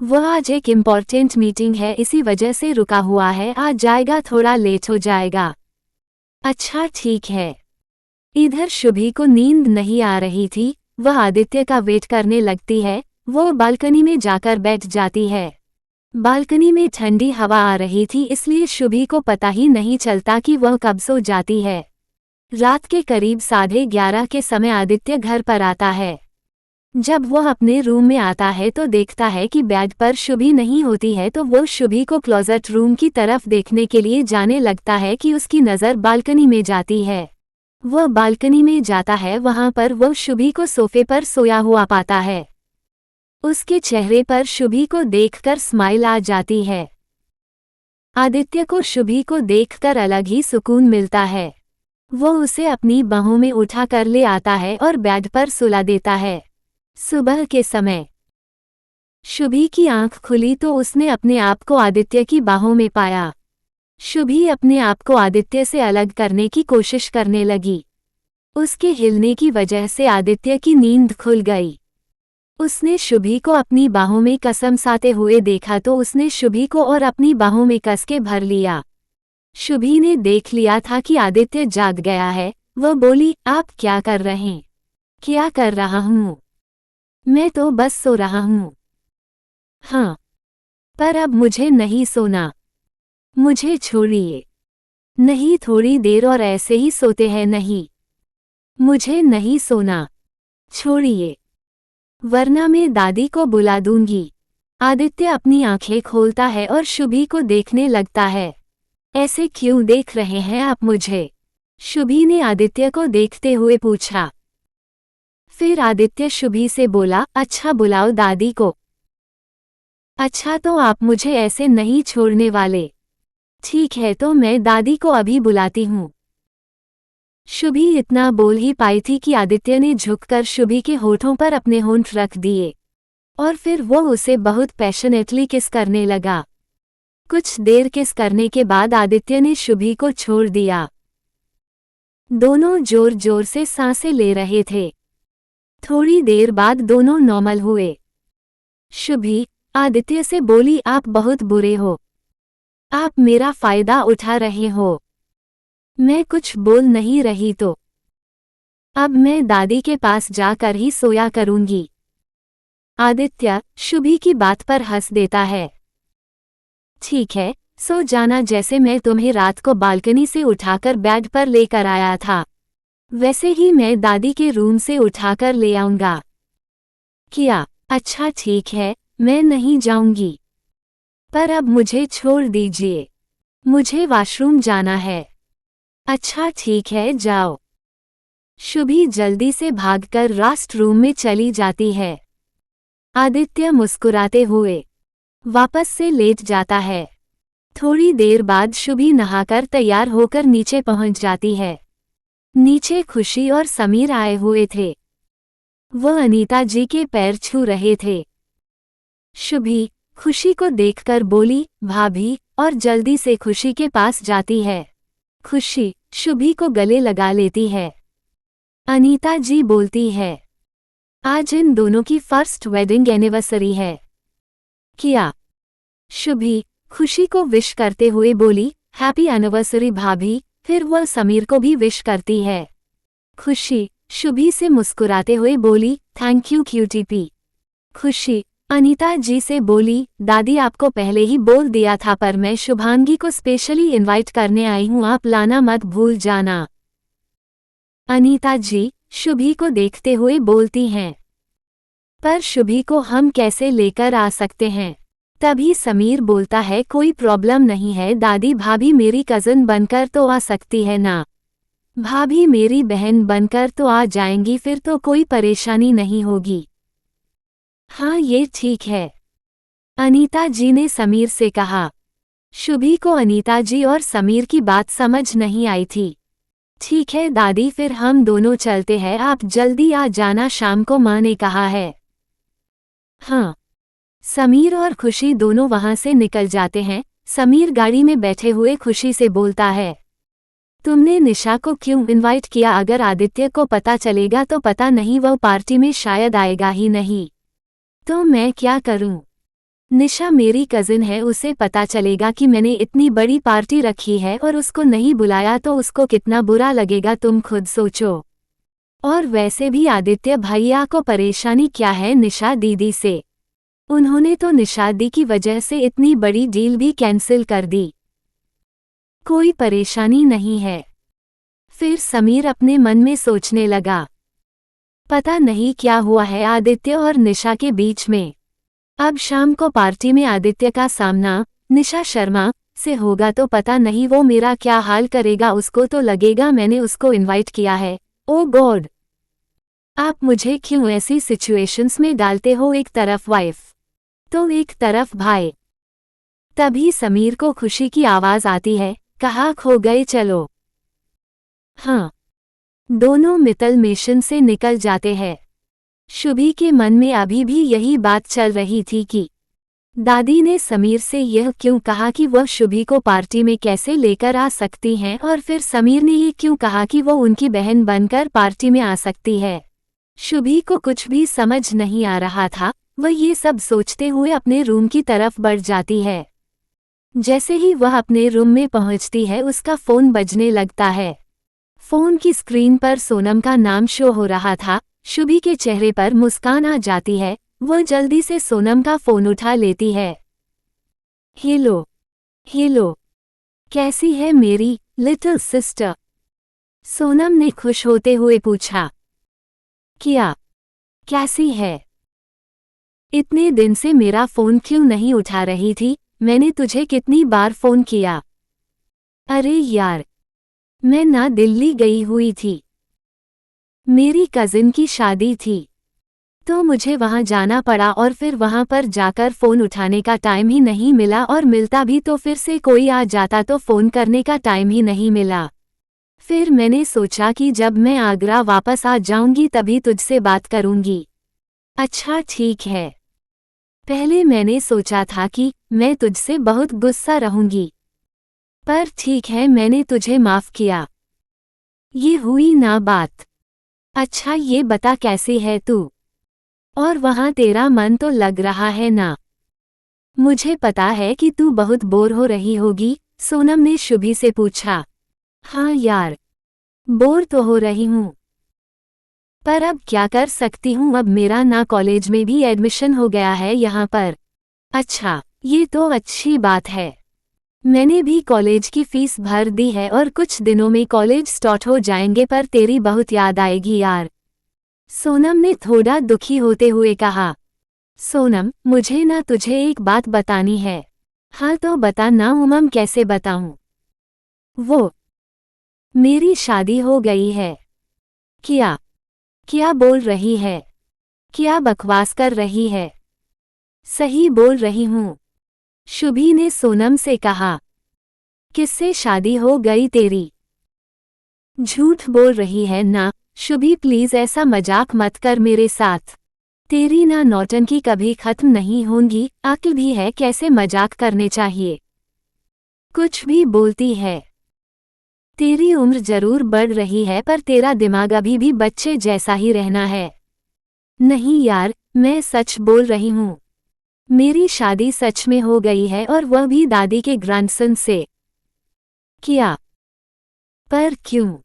वह आज एक इम्पॉर्टेंट मीटिंग है, इसी वजह से रुका हुआ है, आ जाएगा, थोड़ा लेट हो जाएगा। अच्छा ठीक है। इधर शुभी को नींद नहीं आ रही थी, वह आदित्य का वेट करने लगती है। वो बालकनी में जाकर बैठ जाती है। बालकनी में ठंडी हवा आ रही थी, इसलिए शुभी को पता ही नहीं चलता कि वह कब सो जाती है। रात के करीब 11:30 के समय आदित्य घर पर आता है। जब वह अपने रूम में आता है तो देखता है कि बेड पर शुभी नहीं होती है, तो वो शुभी को क्लोजेट रूम की तरफ देखने के लिए जाने लगता है कि उसकी नज़र बालकनी में जाती है। वह बालकनी में जाता है, वहां पर वो शुभी को सोफे पर सोया हुआ पाता है। उसके चेहरे पर शुभी को देखकर स्माइल आ जाती है। आदित्य को शुभी को देखकर अलग ही सुकून मिलता है। वो उसे अपनी बाहों में उठाकर ले आता है और बेड पर सुला देता है। सुबह के समय शुभी की आंख खुली तो उसने अपने आप को आदित्य की बाहों में पाया। शुभी अपने आप को आदित्य से अलग करने की कोशिश करने लगी। उसके हिलने की वजह से आदित्य की नींद खुल गई। उसने शुभी को अपनी बाहों में कसमसाते हुए देखा तो उसने शुभी को और अपनी बाहों में कस के भर लिया। शुभी ने देख लिया था कि आदित्य जाग गया है। वह बोली, आप क्या कर रहे हैं? क्या कर रहा हूँ? मैं तो बस सो रहा हूँ। हाँ, पर अब मुझे नहीं सोना, मुझे छोड़िए। नहीं, थोड़ी देर और ऐसे ही सोते हैं। नहीं, मुझे नहीं सोना, छोड़िए, वरना मैं दादी को बुला दूंगी। आदित्य अपनी आंखें खोलता है और शुभी को देखने लगता है। ऐसे क्यों देख रहे हैं आप मुझे? शुभी ने आदित्य को देखते हुए पूछा। फिर आदित्य शुभी से बोला, अच्छा बुलाओ दादी को। अच्छा तो आप मुझे ऐसे नहीं छोड़ने वाले? ठीक है तो मैं दादी को अभी बुलाती हूँ। शुभी इतना बोल ही पाई थी कि आदित्य ने झुककर शुभी के होठों पर अपने होंठ रख दिए और फिर वो उसे बहुत पैशनेटली किस करने लगा। कुछ देर किस करने के बाद आदित्य ने शुभी को छोड़ दिया। दोनों जोर जोर से सांसें ले रहे थे। थोड़ी देर बाद दोनों नॉर्मल हुए। शुभी आदित्य से बोली, आप बहुत बुरे हो, आप मेरा फायदा उठा रहे हो। मैं कुछ बोल नहीं रही तो अब मैं दादी के पास जाकर ही सोया करूंगी। आदित्य शुभी की बात पर हंस देता है। ठीक है, सो जाना, जैसे मैं तुम्हें रात को बालकनी से उठाकर बेड पर लेकर आया था, वैसे ही मैं दादी के रूम से उठाकर ले आऊंगा। क्या? अच्छा ठीक है, मैं नहीं जाऊंगी, पर अब मुझे छोड़ दीजिए, मुझे वॉशरूम जाना है। अच्छा ठीक है, जाओ। शुभी जल्दी से भागकर रेस्ट रूम में चली जाती है। आदित्य मुस्कुराते हुए वापस से लेट जाता है। थोड़ी देर बाद शुभी नहाकर तैयार होकर नीचे पहुंच जाती है। नीचे खुशी और समीर आए हुए थे। वह अनीता जी के पैर छू रहे थे। शुभी खुशी को देखकर बोली, भाभी, और जल्दी से खुशी के पास जाती है। खुशी शुभी को गले लगा लेती है। अनीता जी बोलती है, आज इन दोनों की फर्स्ट वेडिंग एनिवर्सरी है। क्या? शुभी खुशी को विश करते हुए बोली, हैप्पी एनिवर्सरी भाभी। फिर वह समीर को भी विश करती है। खुशी शुभी से मुस्कुराते हुए बोली, थैंक यू क्यूटीपी। खुशी अनीता जी से बोली, दादी आपको पहले ही बोल दिया था, पर मैं शुभांगी को स्पेशली इनवाइट करने आई हूँ, आप लाना मत भूल जाना। अनीता जी शुभी को देखते हुए बोलती हैं, पर शुभी को हम कैसे लेकर आ सकते हैं? तभी समीर बोलता है, कोई प्रॉब्लम नहीं है दादी, भाभी मेरी कज़न बनकर तो आ सकती है ना, भाभी मेरी बहन बनकर तो आ जाएंगी, फिर तो कोई परेशानी नहीं होगी। हाँ ये ठीक है, अनीता जी ने समीर से कहा। शुभी को अनीता जी और समीर की बात समझ नहीं आई थी। ठीक है दादी, फिर हम दोनों चलते हैं, आप जल्दी आ जाना, शाम को माँ ने कहा है। हाँ। समीर और खुशी दोनों वहां से निकल जाते हैं। समीर गाड़ी में बैठे हुए खुशी से बोलता है, तुमने निशा को क्यों इनवाइट किया? अगर आदित्य को पता चलेगा तो पता नहीं, वह पार्टी में शायद आएगा ही नहीं, तो मैं क्या करूं? निशा मेरी कजिन है, उसे पता चलेगा कि मैंने इतनी बड़ी पार्टी रखी है और उसको नहीं बुलाया तो उसको कितना बुरा लगेगा, तुम खुद सोचो। और वैसे भी आदित्य भैया को परेशानी क्या है निशा दीदी से? उन्होंने तो निशा दी की वजह से इतनी बड़ी डील भी कैंसिल कर दी। कोई परेशानी नहीं है। फिर समीर अपने मन में सोचने लगा, पता नहीं क्या हुआ है आदित्य और निशा के बीच में। अब शाम को पार्टी में आदित्य का सामना निशा शर्मा से होगा तो पता नहीं वो मेरा क्या हाल करेगा, उसको तो लगेगा मैंने उसको इनवाइट किया है। ओ गॉड, आप मुझे क्यों ऐसी सिचुएशंस में डालते हो? एक तरफ वाइफ तो एक तरफ भाई। तभी समीर को खुशी की आवाज आती है, कहाँ खो गए, चलो। हाँ। दोनों मित्तल मिशन से निकल जाते हैं। शुभी के मन में अभी भी यही बात चल रही थी कि दादी ने समीर से यह क्यों कहा कि वह शुभी को पार्टी में कैसे लेकर आ सकती हैं, और फिर समीर ने ये क्यों कहा कि वो उनकी बहन बनकर पार्टी में आ सकती है। शुभी को कुछ भी समझ नहीं आ रहा था। वह ये सब सोचते हुए अपने रूम की तरफ बढ़ जाती है। जैसे ही वह अपने रूम में पहुंचती है, उसका फोन बजने लगता है। फोन की स्क्रीन पर सोनम का नाम शो हो रहा था। शुभी के चेहरे पर मुस्कान आ जाती है। वह जल्दी से सोनम का फोन उठा लेती है। हेलो हेलो, कैसी है मेरी लिटिल सिस्टर? सोनम ने खुश होते हुए पूछा। क्या? कैसी है? इतने दिन से मेरा फोन क्यों नहीं उठा रही थी? मैंने तुझे कितनी बार फोन किया। अरे यार, मैं ना दिल्ली गई हुई थी, मेरी कजिन की शादी थी, तो मुझे वहां जाना पड़ा, और फिर वहां पर जाकर फोन उठाने का टाइम ही नहीं मिला, और मिलता भी तो फिर से कोई आ जाता तो फोन करने का टाइम ही नहीं मिला। फिर मैंने सोचा कि जब मैं आगरा वापस आ जाऊंगी तभी तुझसे बात करूंगी। अच्छा ठीक है। पहले मैंने सोचा था कि मैं तुझसे बहुत गुस्सा रहूंगी, पर ठीक है, मैंने तुझे माफ किया। ये हुई ना बात। अच्छा ये बता, कैसी है तू? और वहां तेरा मन तो लग रहा है ना? मुझे पता है कि तू बहुत बोर हो रही होगी, सोनम ने शुभी से पूछा। हाँ यार, बोर तो हो रही हूँ। पर अब क्या कर सकती हूँ, अब मेरा ना कॉलेज में भी एडमिशन हो गया है यहाँ पर। अच्छा, ये तो अच्छी बात है। मैंने भी कॉलेज की फीस भर दी है और कुछ दिनों में कॉलेज स्टार्ट हो जाएंगे, पर तेरी बहुत याद आएगी यार। सोनम ने थोड़ा दुखी होते हुए कहा। सोनम, मुझे ना तुझे एक बात बतानी है। हाँ तो बता ना उमम, कैसे बताऊं? वो मेरी शादी हो गई है। क्या? क्या बोल रही है? क्या बकवास कर रही है? सही बोल रही हूँ, शुभी ने सोनम से कहा। किससे शादी हो गई तेरी? झूठ बोल रही है ना शुभी, प्लीज ऐसा मजाक मत कर मेरे साथ। तेरी ना नौटंकी कभी खत्म नहीं होंगी, अक्ल भी है कैसे मजाक करने चाहिए। कुछ भी बोलती है। तेरी उम्र जरूर बढ़ रही है पर तेरा दिमाग अभी भी बच्चे जैसा ही रहना है। नहीं यार, मैं सच बोल रही हूँ। मेरी शादी सच में हो गई है और वह भी दादी के ग्रैंडसन से। क्या? पर क्यों?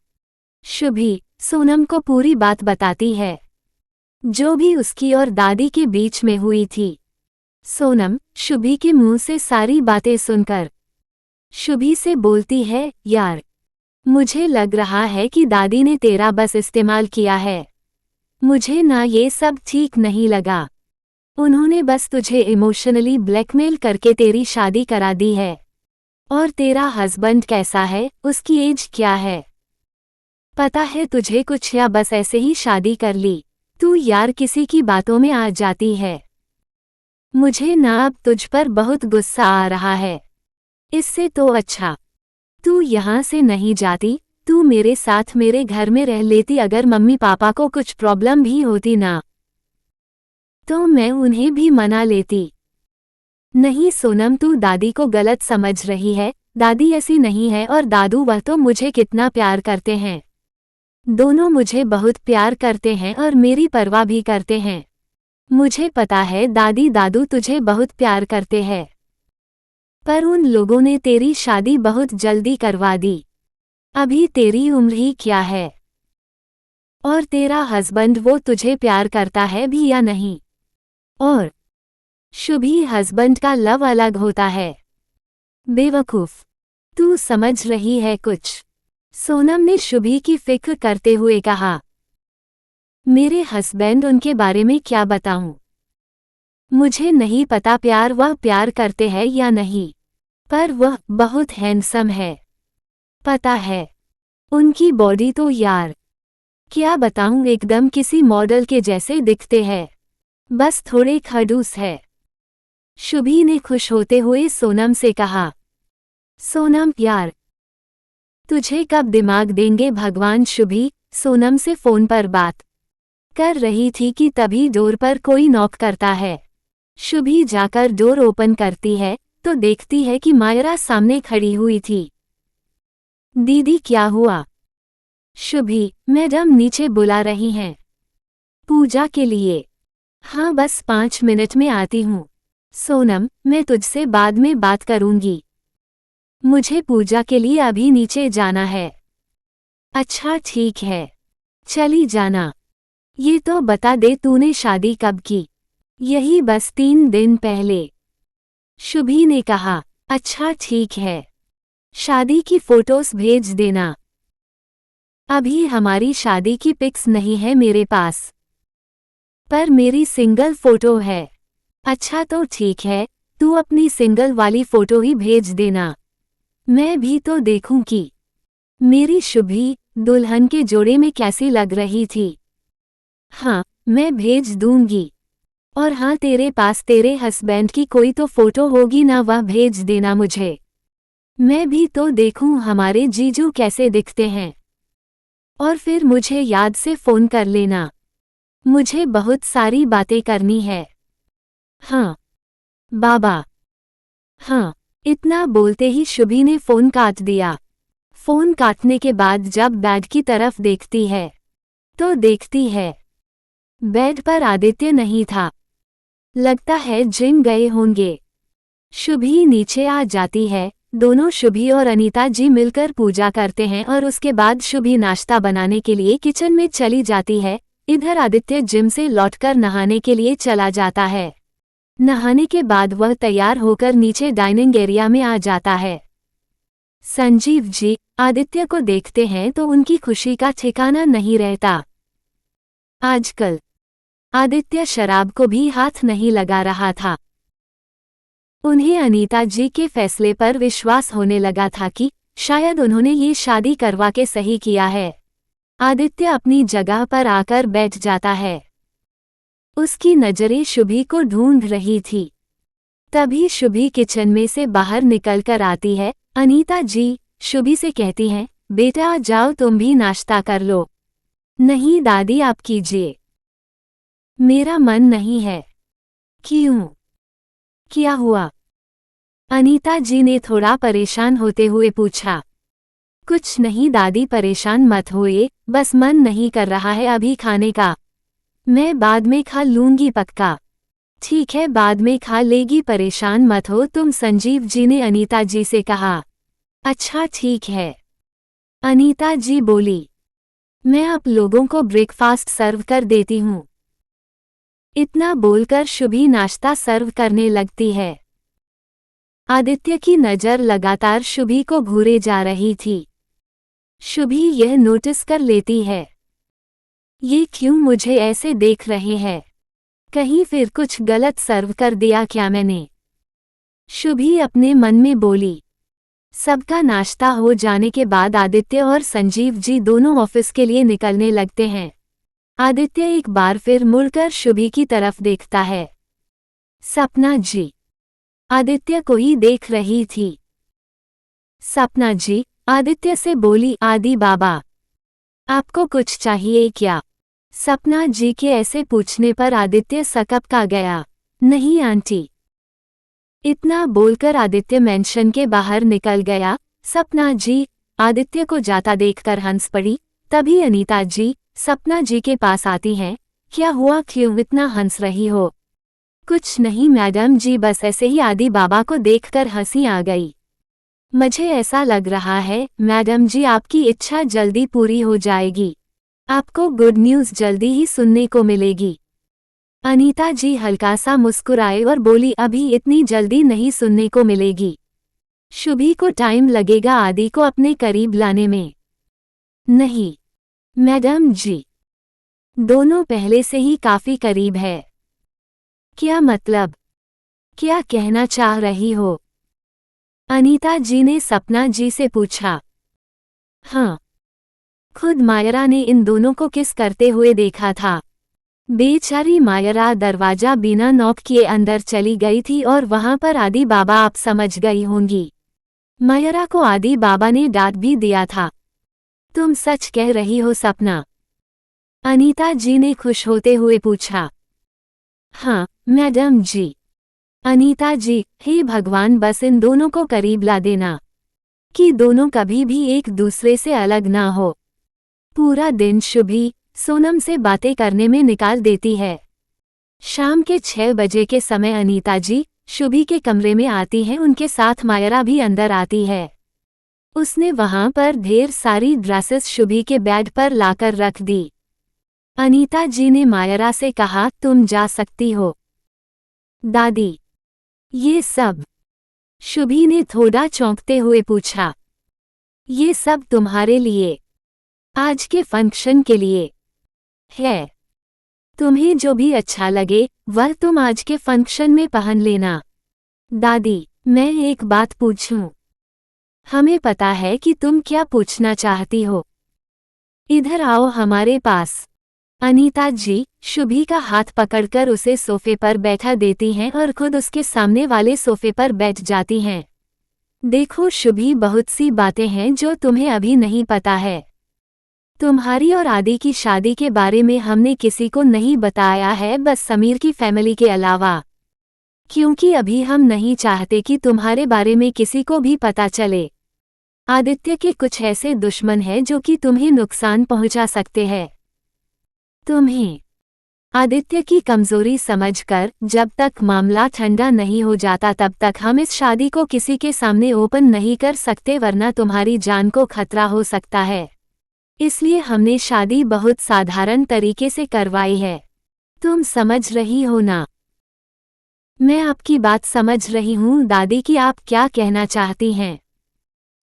शुभी सोनम को पूरी बात बताती है, जो भी उसकी और दादी के बीच में हुई थी। सोनम शुभी के मुंह से सारी बातें सुनकर शुभी से बोलती है, यार मुझे लग रहा है कि दादी ने तेरा बस इस्तेमाल किया है। मुझे ना ये सब ठीक नहीं लगा। उन्होंने बस तुझे इमोशनली ब्लैकमेल करके तेरी शादी करा दी है। और तेरा हस्बैंड कैसा है, उसकी एज क्या है? पता है तुझे कुछ, या बस ऐसे ही शादी कर ली? तू यार किसी की बातों में आ जाती है। मुझे ना अब तुझ पर बहुत गुस्सा आ रहा है। इससे तो अच्छा तू यहाँ से नहीं जाती, तू मेरे साथ मेरे घर में रह लेती। अगर मम्मी पापा को कुछ प्रॉब्लम भी होती ना, तो मैं उन्हें भी मना लेती। नहीं सोनम, तू दादी को गलत समझ रही है। दादी ऐसी नहीं है और दादू, वह तो मुझे कितना प्यार करते हैं। दोनों मुझे बहुत प्यार करते हैं और मेरी परवाह भी करते हैं। मुझे पता है दादी दादू तुझे बहुत प्यार करते हैं, पर उन लोगों ने तेरी शादी बहुत जल्दी करवा दी। अभी तेरी उम्र ही क्या है? और तेरा हस्बैंड, वो तुझे प्यार करता है भी या नहीं? और शुभी हस्बैंड का लव अलग होता है। बेवकूफ, तू समझ रही है कुछ? सोनम ने शुभी की फिक्र करते हुए कहा। मेरे हस्बैंड, उनके बारे में क्या बताऊं? मुझे नहीं पता प्यार वह प्यार करते हैं या नहीं, पर वह बहुत हैंडसम है। पता है, उनकी बॉडी तो यार क्या बताऊं, एकदम किसी मॉडल के जैसे दिखते हैं, बस थोड़े खड़ूस है। शुभी ने खुश होते हुए सोनम से कहा। सोनम यार, तुझे कब दिमाग देंगे भगवान? शुभी सोनम से फोन पर बात कर रही थी कि तभी डोर पर कोई नॉक करता है। शुभी जाकर डोर ओपन करती है तो देखती है कि मायरा सामने खड़ी हुई थी। दीदी क्या हुआ? शुभी, मैडम नीचे बुला रही हैं पूजा के लिए। हाँ बस 5 मिनट में आती हूँ। सोनम, मैं तुझसे बाद में बात करूंगी। मुझे पूजा के लिए अभी नीचे जाना है। अच्छा ठीक है, चली जाना। ये तो बता दे, तूने शादी कब की? यही बस 3 दिन पहले, शुभी ने कहा। अच्छा ठीक है, शादी की फोटोज भेज देना। अभी हमारी शादी की पिक्स नहीं है मेरे पास, पर मेरी सिंगल फोटो है। अच्छा तो ठीक है, तू अपनी सिंगल वाली फोटो ही भेज देना, मैं भी तो देखूं कि मेरी शुभी दुल्हन के जोड़े में कैसी लग रही थी। हाँ, मैं भेज दूंगी। और हाँ, तेरे पास तेरे हस्बैंड की कोई तो फोटो होगी ना, वह भेज देना मुझे। मैं भी तो देखूं हमारे जीजू कैसे दिखते हैं। और फिर मुझे याद से फोन कर लेना, मुझे बहुत सारी बातें करनी है। हाँ बाबा। हाँ। इतना बोलते ही शुभी ने फोन काट दिया। फोन काटने के बाद जब बेड की तरफ देखती है तो देखती है बेड पर आदित्य नहीं था। लगता है जिम गए होंगे। शुभी नीचे आ जाती है। दोनों शुभी और अनीता जी मिलकर पूजा करते हैं और उसके बाद शुभी नाश्ता बनाने के लिए किचन में चली जाती है। इधर आदित्य जिम से लौटकर नहाने के लिए चला जाता है। नहाने के बाद वह तैयार होकर नीचे डाइनिंग एरिया में आ जाता है। संजीव जी आदित्य को देखते हैं तो उनकी खुशी का ठिकाना नहीं रहता। आजकल आदित्य शराब को भी हाथ नहीं लगा रहा था। उन्हें अनीता जी के फैसले पर विश्वास होने लगा था कि शायद उन्होंने ये शादी करवा के सही किया है। आदित्य अपनी जगह पर आकर बैठ जाता है। उसकी नजरें शुभी को ढूंढ रही थी। तभी शुभी किचन में से बाहर निकलकर आती है। अनीता जी शुभी से कहती हैं, बेटा जाओ तुम भी नाश्ता कर लो। नहीं दादी आप कीजिए, मेरा मन नहीं है। क्यों, क्या हुआ? अनीता जी ने थोड़ा परेशान होते हुए पूछा। कुछ नहीं दादी परेशान मत होइए, बस मन नहीं कर रहा है अभी खाने का। मैं बाद में खा लूंगी पक्का। ठीक है बाद में खा लेगी, परेशान मत हो तुम, संजीव जी ने अनीता जी से कहा। अच्छा ठीक है, अनीता जी बोली। मैं आप लोगों को ब्रेकफास्ट सर्व कर देती हूँ। इतना बोलकर शुभी नाश्ता सर्व करने लगती है। आदित्य की नज़र लगातार शुभी को घूरे जा रही थी। शुभी यह नोटिस कर लेती है, ये क्यों मुझे ऐसे देख रहे हैं? कहीं फिर कुछ गलत सर्व कर दिया क्या मैंने? शुभी अपने मन में बोली। सबका नाश्ता हो जाने के बाद आदित्य और संजीव जी दोनों ऑफिस के लिए निकलने लगते हैं। आदित्य एक बार फिर मुड़कर शुभी की तरफ देखता है। सपना जी आदित्य को ही देख रही थी। सपना जी आदित्य से बोली, आदि बाबा आपको कुछ चाहिए क्या? सपना जी के ऐसे पूछने पर आदित्य सकपका गया। नहीं आंटी। इतना बोलकर आदित्य मेंशन के बाहर निकल गया। सपना जी आदित्य को जाता देखकर हंस पड़ी। तभी अनीता जी सपना जी के पास आती हैं। क्या हुआ, क्यों इतना हंस रही हो? कुछ नहीं मैडम जी, बस ऐसे ही आदि बाबा को देखकर हंसी आ गई। मुझे ऐसा लग रहा है मैडम जी आपकी इच्छा जल्दी पूरी हो जाएगी। आपको गुड न्यूज़ जल्दी ही सुनने को मिलेगी। अनीता जी हल्का सा मुस्कुराए और बोली, अभी इतनी जल्दी नहीं सुनने को मिलेगी। शुभी को टाइम लगेगा आदि को अपने करीब लाने में। नहीं मैडम जी, दोनों पहले से ही काफी करीब है। क्या मतलब, क्या कहना चाह रही हो? अनीता जी ने सपना जी से पूछा। हाँ, खुद मायरा ने इन दोनों को किस करते हुए देखा था। बेचारी मायरा दरवाजा बिना नॉक किए अंदर चली गई थी और वहां पर आदि बाबा आप समझ गई होंगी। मायरा को आदि बाबा ने डांट भी दिया था। तुम सच कह रही हो सपना? अनीता जी ने खुश होते हुए पूछा। हाँ मैडम जी। अनीता जी, हे भगवान बस इन दोनों को करीब ला देना, कि दोनों कभी भी एक दूसरे से अलग ना हो। पूरा दिन शुभी सोनम से बातें करने में निकाल देती है। शाम के 6 बजे के समय अनीता जी शुभी के कमरे में आती हैं। उनके साथ मायरा भी अंदर आती है। उसने वहां पर ढेर सारी ड्रेसेस शुभी के बेड पर लाकर रख दी। अनीता जी ने मायरा से कहा, तुम जा सकती हो। दादी ये सब? शुभी ने थोड़ा चौंकते हुए पूछा। ये सब तुम्हारे लिए, आज के फंक्शन के लिए है। तुम्हें जो भी अच्छा लगे वह तुम आज के फंक्शन में पहन लेना। दादी मैं एक बात पूछूं? हमें पता है कि तुम क्या पूछना चाहती हो। इधर आओ हमारे पास। अनीता जी शुभी का हाथ पकड़कर उसे सोफे पर बैठा देती हैं और खुद उसके सामने वाले सोफे पर बैठ जाती हैं। देखो शुभी, बहुत सी बातें हैं जो तुम्हें अभी नहीं पता है। तुम्हारी और आदि की शादी के बारे में हमने किसी को नहीं बताया है, बस समीर की फैमिली के अलावा, क्योंकि अभी हम नहीं चाहते कि तुम्हारे बारे में किसी को भी पता चले। आदित्य के कुछ ऐसे दुश्मन हैं जो कि तुम्हें नुकसान पहुंचा सकते हैं। तुम्हें आदित्य की कमजोरी समझकर जब तक मामला ठंडा नहीं हो जाता तब तक हम इस शादी को किसी के सामने ओपन नहीं कर सकते, वरना तुम्हारी जान को खतरा हो सकता है। इसलिए हमने शादी बहुत साधारण तरीके से करवाई है। तुम समझ रही हो ना? मैं आपकी बात समझ रही हूँ दादी कि आप क्या कहना चाहती हैं।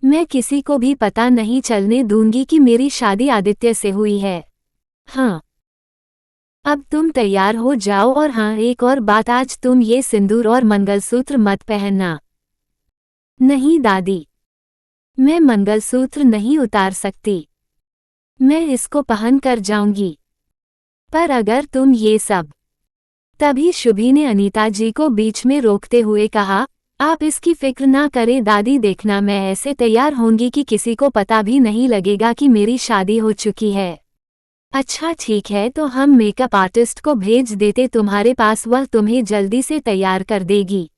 मैं किसी को भी पता नहीं चलने दूंगी कि मेरी शादी आदित्य से हुई है। हाँ, अब तुम तैयार हो जाओ और हाँ एक और बात, आज तुम ये सिंदूर और मंगलसूत्र मत पहनना। नहीं दादी, मैं मंगलसूत्र नहीं उतार सकती। मैं इसको पहन कर जाऊंगी। पर अगर तुम ये सब। तभी शुभी ने अनीता जी को बीच में रोकते हुए कहा, आप इसकी फिक्र ना करें दादी, देखना मैं ऐसे तैयार होंगी कि किसी को पता भी नहीं लगेगा कि मेरी शादी हो चुकी है। अच्छा ठीक है, तो हम मेकअप आर्टिस्ट को भेज देते तुम्हारे पास, वह तुम्हें जल्दी से तैयार कर देगी।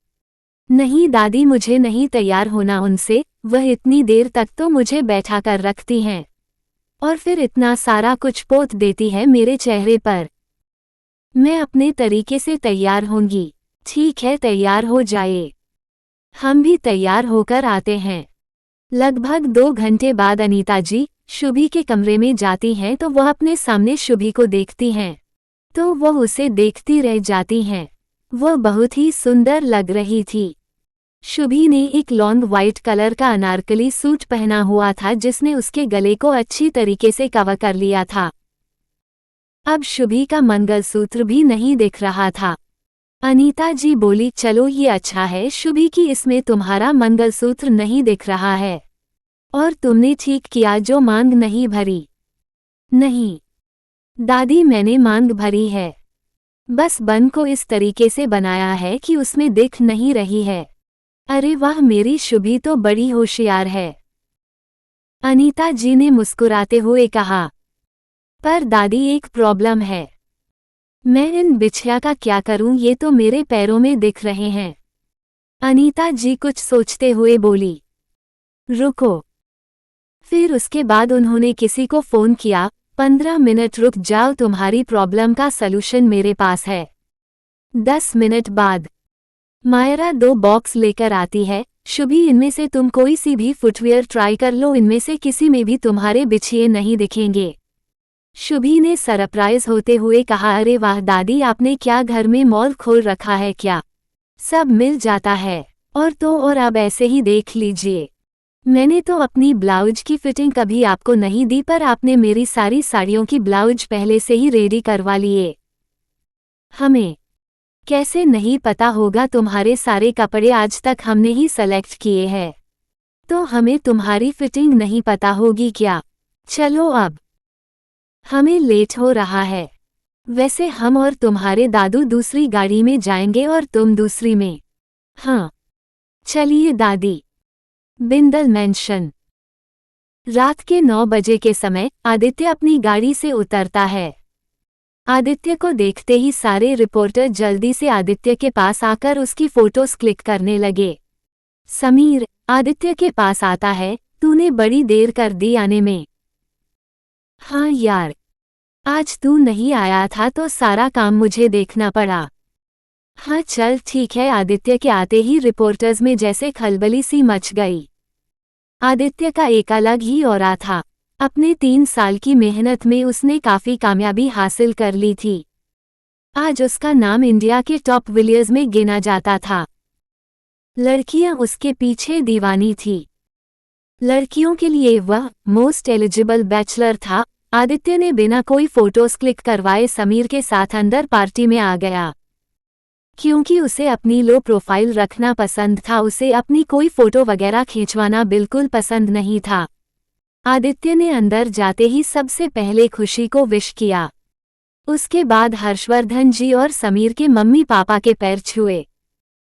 नहीं दादी, मुझे नहीं तैयार होना उनसे, वह इतनी देर तक तो मुझे बैठा कर रखती हैं और फिर इतना सारा कुछ पोत देती है मेरे चेहरे पर। मैं अपने तरीके से तैयार होंगी। ठीक है, तैयार हो जाए। हम भी तैयार होकर आते हैं। लगभग 2 घंटे बाद अनीता जी शुभी के कमरे में जाती हैं तो वह अपने सामने शुभी को देखती हैं। तो वह उसे देखती रह जाती हैं। वह बहुत ही सुंदर लग रही थी। शुभी ने एक लॉन्ग व्हाइट कलर का अनारकली सूट पहना हुआ था जिसने उसके गले को अच्छी तरीके से कवर कर लिया था। अब शुभी का मंगलसूत्र भी नहीं दिख रहा था। अनीता जी बोली, चलो ये अच्छा है शुभी कि इसमें तुम्हारा मंगलसूत्र नहीं दिख रहा है। और तुमने ठीक किया जो मांग नहीं भरी। नहीं दादी, मैंने मांग भरी है। बस बन को इस तरीके से बनाया है कि उसमें दिख नहीं रही है। अरे वाह, मेरी शुभी तो बड़ी होशियार है। अनीता जी ने मुस्कुराते हुए कहा। पर दादी, एक प्रॉब्लम है। मैं इन बिछिया का क्या करूं, ये तो मेरे पैरों में दिख रहे हैं। अनीता जी कुछ सोचते हुए बोली। रुको। फिर उसके बाद उन्होंने किसी को फोन किया, 15 मिनट रुक जाओ, तुम्हारी प्रॉब्लम का सलूशन मेरे पास है। 10 मिनट बाद मायरा 2 बॉक्स लेकर आती है। शुभी, इनमें से तुम कोई सी भी फुटवियर ट्राई कर लो, इनमें से किसी में भी तुम्हारे बिछिए नहीं दिखेंगे। शुभी ने सरप्राइज होते हुए कहा, अरे वाह दादी, आपने क्या घर में मॉल खोल रखा है क्या? सब मिल जाता है। और तो और अब ऐसे ही देख लीजिए, मैंने तो अपनी ब्लाउज की फिटिंग कभी आपको नहीं दी पर आपने मेरी सारी साड़ियों की ब्लाउज पहले से ही रेडी करवा लिए। हमें कैसे नहीं पता होगा, तुम्हारे सारे कपड़े आज तक हमने ही सेलेक्ट किए हैं। तो हमें तुम्हारी फिटिंग नहीं पता होगी क्या? चलो अब, हमें लेट हो रहा है। वैसे हम और तुम्हारे दादू दूसरी गाड़ी में जाएंगे और तुम दूसरी में। हाँ चलिए दादी। बिंदल मेंशन। रात के 9 बजे के समय आदित्य अपनी गाड़ी से उतरता है। आदित्य को देखते ही सारे रिपोर्टर जल्दी से आदित्य के पास आकर उसकी फोटोज क्लिक करने लगे। समीर आदित्य के पास आता है, तूने बड़ी देर कर दी आने में। हाँ यार, आज तू नहीं आया था तो सारा काम मुझे देखना पड़ा। हाँ चल ठीक है। आदित्य के आते ही रिपोर्टर्स में जैसे खलबली सी मच गई। आदित्य का एक अलग ही ऑरा था। अपने 3 साल की मेहनत में उसने काफी कामयाबी हासिल कर ली थी। आज उसका नाम इंडिया के टॉप विलियर्स में गिना जाता था। लड़कियां उसके पीछे दीवानी थी। लड़कियों के लिए वह मोस्ट एलिजिबल बैचलर था। आदित्य ने बिना कोई फोटोज क्लिक करवाए समीर के साथ अंदर पार्टी में आ गया। क्योंकि उसे अपनी लो प्रोफाइल रखना पसंद था, उसे अपनी कोई फोटो वगैरह खींचवाना बिल्कुल पसंद नहीं था। आदित्य ने अंदर जाते ही सबसे पहले खुशी को विश किया। उसके बाद हर्षवर्धन जी और समीर के मम्मी पापा के पैर छुए।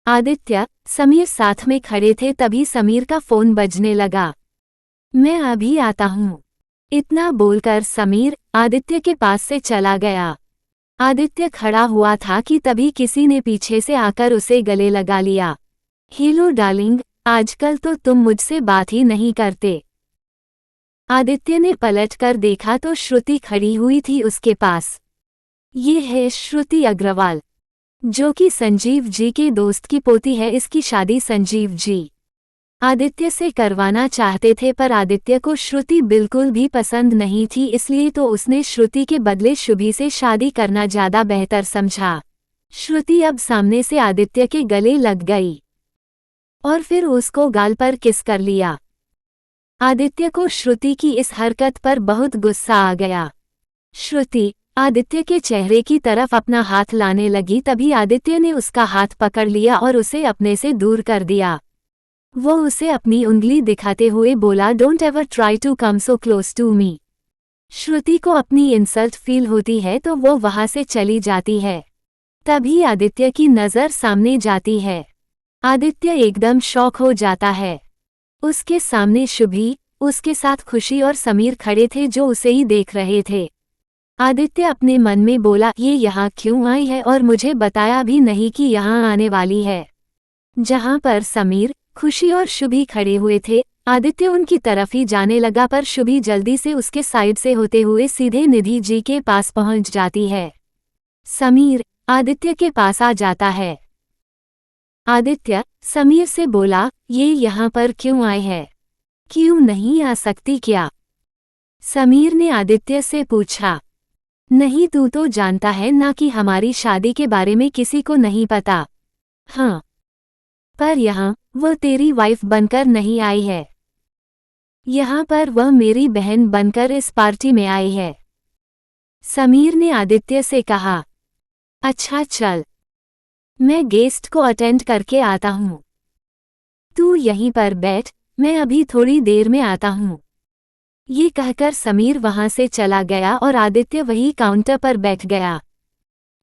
आदित्य समीर साथ में खड़े थे, तभी समीर का फोन बजने लगा। मैं अभी आता हूँ, इतना बोलकर समीर आदित्य के पास से चला गया। आदित्य खड़ा हुआ था कि तभी किसी ने पीछे से आकर उसे गले लगा लिया। हेलो डार्लिंग, आजकल तो तुम मुझसे बात ही नहीं करते। आदित्य ने पलटकर देखा तो श्रुति खड़ी हुई थी उसके पास। ये है श्रुति अग्रवाल, जो कि संजीव जी के दोस्त की पोती है। इसकी शादी संजीव जी आदित्य से करवाना चाहते थे, पर आदित्य को श्रुति बिल्कुल भी पसंद नहीं थी, इसलिए तो उसने श्रुति के बदले शुभी से शादी करना ज्यादा बेहतर समझा। श्रुति अब सामने से आदित्य के गले लग गई और फिर उसको गाल पर किस कर लिया। आदित्य को श्रुति की इस हरकत पर बहुत गुस्सा आ गया। श्रुति आदित्य के चेहरे की तरफ अपना हाथ लाने लगी, तभी आदित्य ने उसका हाथ पकड़ लिया और उसे अपने से दूर कर दिया। वो उसे अपनी उंगली दिखाते हुए बोला, don't ever try to come so close to me. Shruti को अपनी इंसल्ट फील होती है तो वो वहां से चली जाती है। तभी आदित्य की नज़र सामने जाती है। आदित्य एकदम शॉक हो जाता है। उसके सामने शुभी, उसके साथ खुशी और समीर खड़े थे जो उसे ही देख रहे थे। आदित्य अपने मन में बोला, ये यहाँ क्यों आई है और मुझे बताया भी नहीं कि यहाँ आने वाली है। जहाँ पर समीर, खुशी और शुभी खड़े हुए थे, आदित्य उनकी तरफ ही जाने लगा, पर शुभी जल्दी से उसके साइड से होते हुए सीधे निधि जी के पास पहुंच जाती है। समीर आदित्य के पास आ जाता है। आदित्य समीर से बोला, ये यहाँ पर क्यों आए है, क्यों नहीं आ सकती क्या? समीर ने आदित्य से पूछा। नहीं, तू तो जानता है ना कि हमारी शादी के बारे में किसी को नहीं पता। हाँ, पर यहाँ वो तेरी वाइफ बनकर नहीं आई है, यहाँ पर वह मेरी बहन बनकर इस पार्टी में आई है। समीर ने आदित्य से कहा। अच्छा चल, मैं गेस्ट को अटेंड करके आता हूँ, तू यहीं पर बैठ, मैं अभी थोड़ी देर में आता हूँ। ये कहकर समीर वहां से चला गया और आदित्य वही काउंटर पर बैठ गया।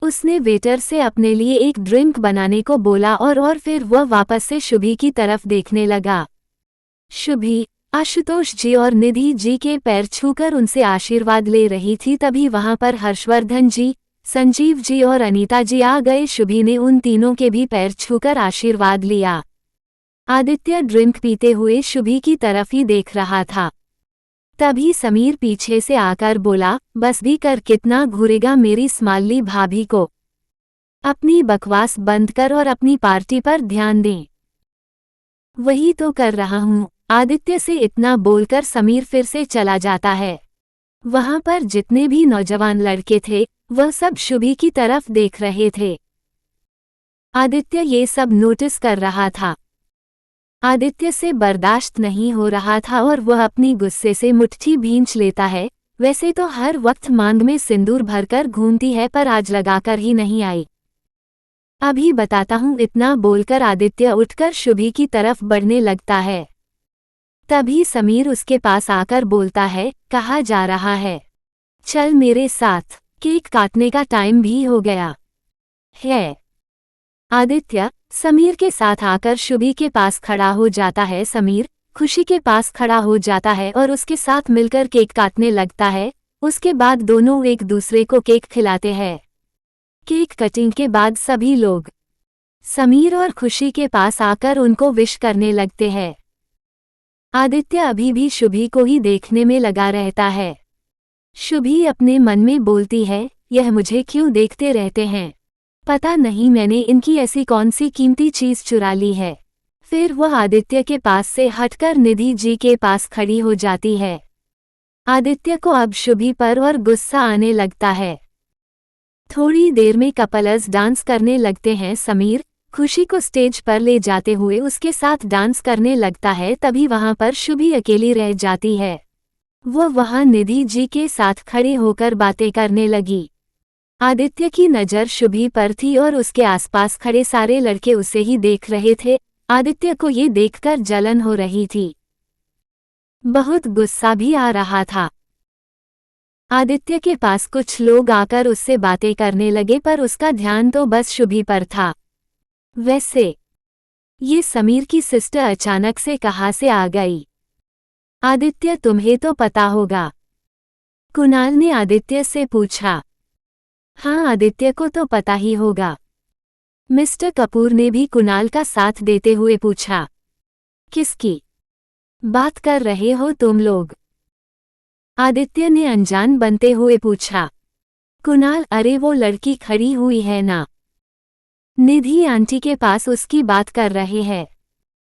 उसने वेटर से अपने लिए एक ड्रिंक बनाने को बोला और फिर वह वापस से शुभी की तरफ देखने लगा। शुभी आशुतोष जी और निधि जी के पैर छूकर उनसे आशीर्वाद ले रही थी, तभी वहां पर हर्षवर्धन जी, संजीव जी और अनीता जी आ गए। शुभी ने उन तीनों के भी पैर छूकर आशीर्वाद लिया। आदित्य ड्रिंक पीते हुए शुभी की तरफ ही देख रहा था। तभी समीर पीछे से आकर बोला, बस भी कर, कितना घूरेगा मेरी स्माइली भाभी को, अपनी बकवास बंद कर और अपनी पार्टी पर ध्यान दे। वही तो कर रहा हूँ। आदित्य से इतना बोलकर समीर फिर से चला जाता है। वहां पर जितने भी नौजवान लड़के थे वह सब शुभी की तरफ देख रहे थे। आदित्य ये सब नोटिस कर रहा था। आदित्य से बर्दाश्त नहीं हो रहा था और वह अपनी गुस्से से मुट्ठी भींच लेता है। वैसे तो हर वक्त मांग में सिंदूर भरकर घूमती है, पर आज लगाकर ही नहीं आई। अभी बताता हूँ, इतना बोलकर आदित्य उठकर शुभी की तरफ बढ़ने लगता है। तभी समीर उसके पास आकर बोलता है, कहाँ जा रहा है, चल मेरे साथ, केक काटने का टाइम भी हो गया है। आदित्य समीर के साथ आकर शुभी के पास खड़ा हो जाता है। समीर खुशी के पास खड़ा हो जाता है और उसके साथ मिलकर केक काटने लगता है। उसके बाद दोनों एक दूसरे को केक खिलाते हैं। केक कटिंग के बाद सभी लोग समीर और खुशी के पास आकर उनको विश करने लगते हैं। आदित्य अभी भी शुभी को ही देखने में लगा रहता है। शुभी अपने मन में बोलती है, यह मुझे क्यों देखते रहते हैं, पता नहीं मैंने इनकी ऐसी कौन सी कीमती चीज चुरा ली है। फिर वह आदित्य के पास से हटकर निधि जी के पास खड़ी हो जाती है। आदित्य को अब शुभी पर और गुस्सा आने लगता है। थोड़ी देर में कपल्स डांस करने लगते हैं। समीर खुशी को स्टेज पर ले जाते हुए उसके साथ डांस करने लगता है। तभी वहां पर शुभी अकेली रह जाती है। वो वहां निधि जी के साथ खड़े होकर बातें करने लगी। आदित्य की नज़र शुभी पर थी और उसके आसपास खड़े सारे लड़के उसे ही देख रहे थे। आदित्य को ये देखकर जलन हो रही थी, बहुत गुस्सा भी आ रहा था। आदित्य के पास कुछ लोग आकर उससे बातें करने लगे, पर उसका ध्यान तो बस शुभी पर था। वैसे ये समीर की सिस्टर अचानक से कहाँ से आ गई? आदित्य तुम्हें तो पता होगा, कुणाल ने आदित्य से पूछा। हाँ, आदित्य को तो पता ही होगा। मिस्टर कपूर ने भी कुणाल का साथ देते हुए पूछा। किसकी बात कर रहे हो तुम लोग? आदित्य ने अनजान बनते हुए पूछा। कुणाल, अरे वो लड़की खड़ी हुई है ना, निधि आंटी के पास, उसकी बात कर रहे हैं।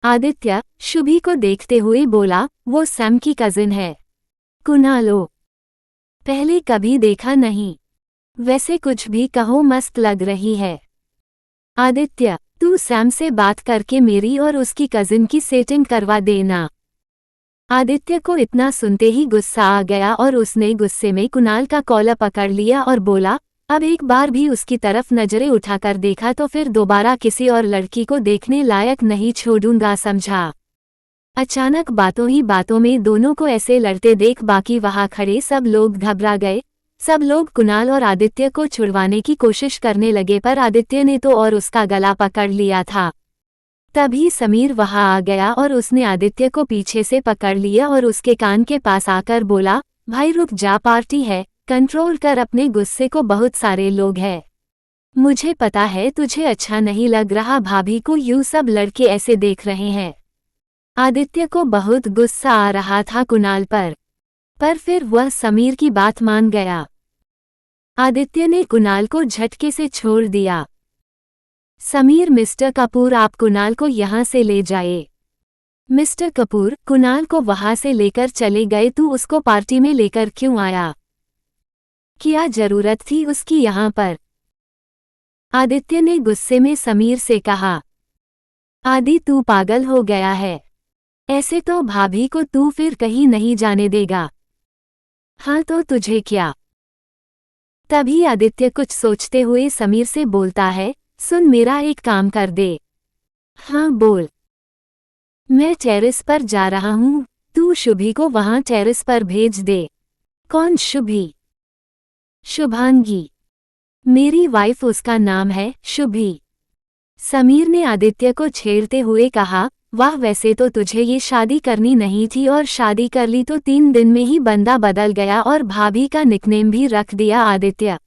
आदित्य शुभी को देखते हुए बोला, वो सैम की कजिन है। कुणालो, पहले कभी देखा नहीं। वैसे कुछ भी कहो, मस्त लग रही है। आदित्य, तू सैम से बात करके मेरी और उसकी कजिन की सेटिंग करवा देना। आदित्य को इतना सुनते ही गुस्सा आ गया और उसने गुस्से में कुणाल का कॉलर पकड़ लिया और बोला, अब एक बार भी उसकी तरफ नजरें उठाकर देखा तो फिर दोबारा किसी और लड़की को देखने लायक नहीं छोड़ूंगा, समझा। अचानक बातों ही बातों में दोनों को ऐसे लड़ते देख बाकी वहां खड़े सब लोग घबरा गए। सब लोग कुणाल और आदित्य को छुड़वाने की कोशिश करने लगे पर आदित्य ने तो और उसका गला पकड़ लिया था। तभी समीर वहां आ गया और उसने आदित्य को पीछे से पकड़ लिया और उसके कान के पास आकर बोला, भाई रुक जा, पार्टी है, कंट्रोल कर अपने गुस्से को, बहुत सारे लोग हैं। मुझे पता है तुझे अच्छा नहीं लग रहा, भाभी को यूं सब लड़के ऐसे देख रहे हैं। आदित्य को बहुत गुस्सा आ रहा था कुणाल पर फिर वह समीर की बात मान गया। आदित्य ने कुणाल को झटके से छोड़ दिया। समीर, मिस्टर कपूर, आप कुणाल को यहाँ से ले जाए। मिस्टर कपूर कुणाल को वहां से लेकर चले गए। तू उसको पार्टी में लेकर क्यों आया? क्या जरूरत थी उसकी यहाँ पर? आदित्य ने गुस्से में समीर से कहा। आदि, तू पागल हो गया है। ऐसे तो भाभी को तू फिर कहीं नहीं जाने देगा। हाँ तो तुझे क्या? तभी आदित्य कुछ सोचते हुए समीर से बोलता है, सुन, मेरा एक काम कर दे। हाँ बोल। मैं टेरेस पर जा रहा हूँ, तू शुभी को वहां टेरेस पर भेज दे। कौन शुभी? शुभांगी, मेरी वाइफ, उसका नाम है शुभी। समीर ने आदित्य को छेड़ते हुए कहा, वाह, वैसे तो तुझे ये शादी करनी नहीं थी और शादी कर ली तो 3 दिन में ही बंदा बदल गया और भाभी का निकनेम भी रख दिया। आदित्य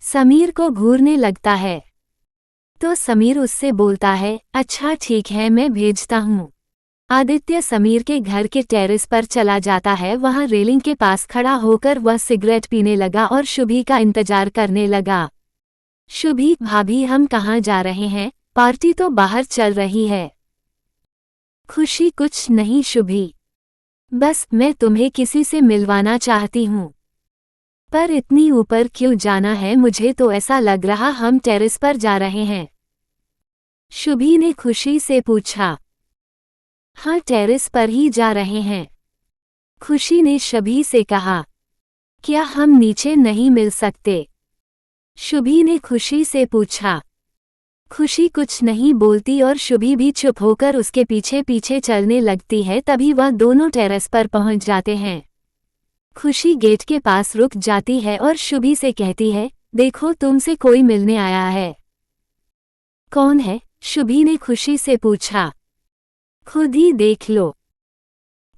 समीर को घूरने लगता है तो समीर उससे बोलता है, अच्छा ठीक है, मैं भेजता हूँ। आदित्य समीर के घर के टेरेस पर चला जाता है। वहां रेलिंग के पास खड़ा होकर वह सिगरेट पीने लगा और शुभी का इंतजार करने लगा। शुभी, भाभी हम कहाँ जा रहे हैं? पार्टी तो बाहर चल रही है। खुशी, कुछ नहीं शुभी, बस मैं तुम्हें किसी से मिलवाना चाहती हूँ। पर इतनी ऊपर क्यों जाना है? मुझे तो ऐसा लग रहा हम टेरेस पर जा रहे हैं। शुभी ने खुशी से पूछा। हाँ, टेरेस पर ही जा रहे हैं। खुशी ने शुभी से कहा। क्या हम नीचे नहीं मिल सकते? शुभी ने खुशी से पूछा। खुशी कुछ नहीं बोलती और शुभी भी चुप होकर उसके पीछे पीछे चलने लगती है। तभी वह दोनों टेरेस पर पहुंच जाते हैं। खुशी गेट के पास रुक जाती है और शुभी से कहती है, देखो तुमसे कोई मिलने आया है। कौन है? शुभी ने खुशी से पूछा। खुद ही देख लो।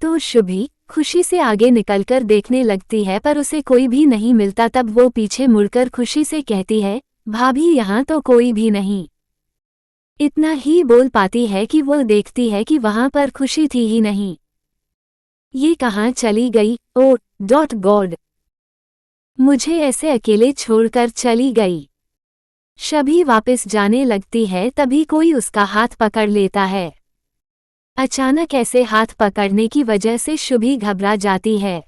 तो शुभी खुशी से आगे निकलकर देखने लगती है पर उसे कोई भी नहीं मिलता। तब वो पीछे मुड़कर खुशी से कहती है, भाभी यहाँ तो कोई भी नहीं। इतना ही बोल पाती है कि वो देखती है कि वहां पर खुशी थी ही नहीं। ये कहाँ चली गई? ओ गॉड, मुझे ऐसे अकेले छोड़कर चली गई। शुभी वापस जाने लगती है तभी कोई उसका हाथ पकड़ लेता है। अचानक ऐसे हाथ पकड़ने की वजह से शुभी घबरा जाती है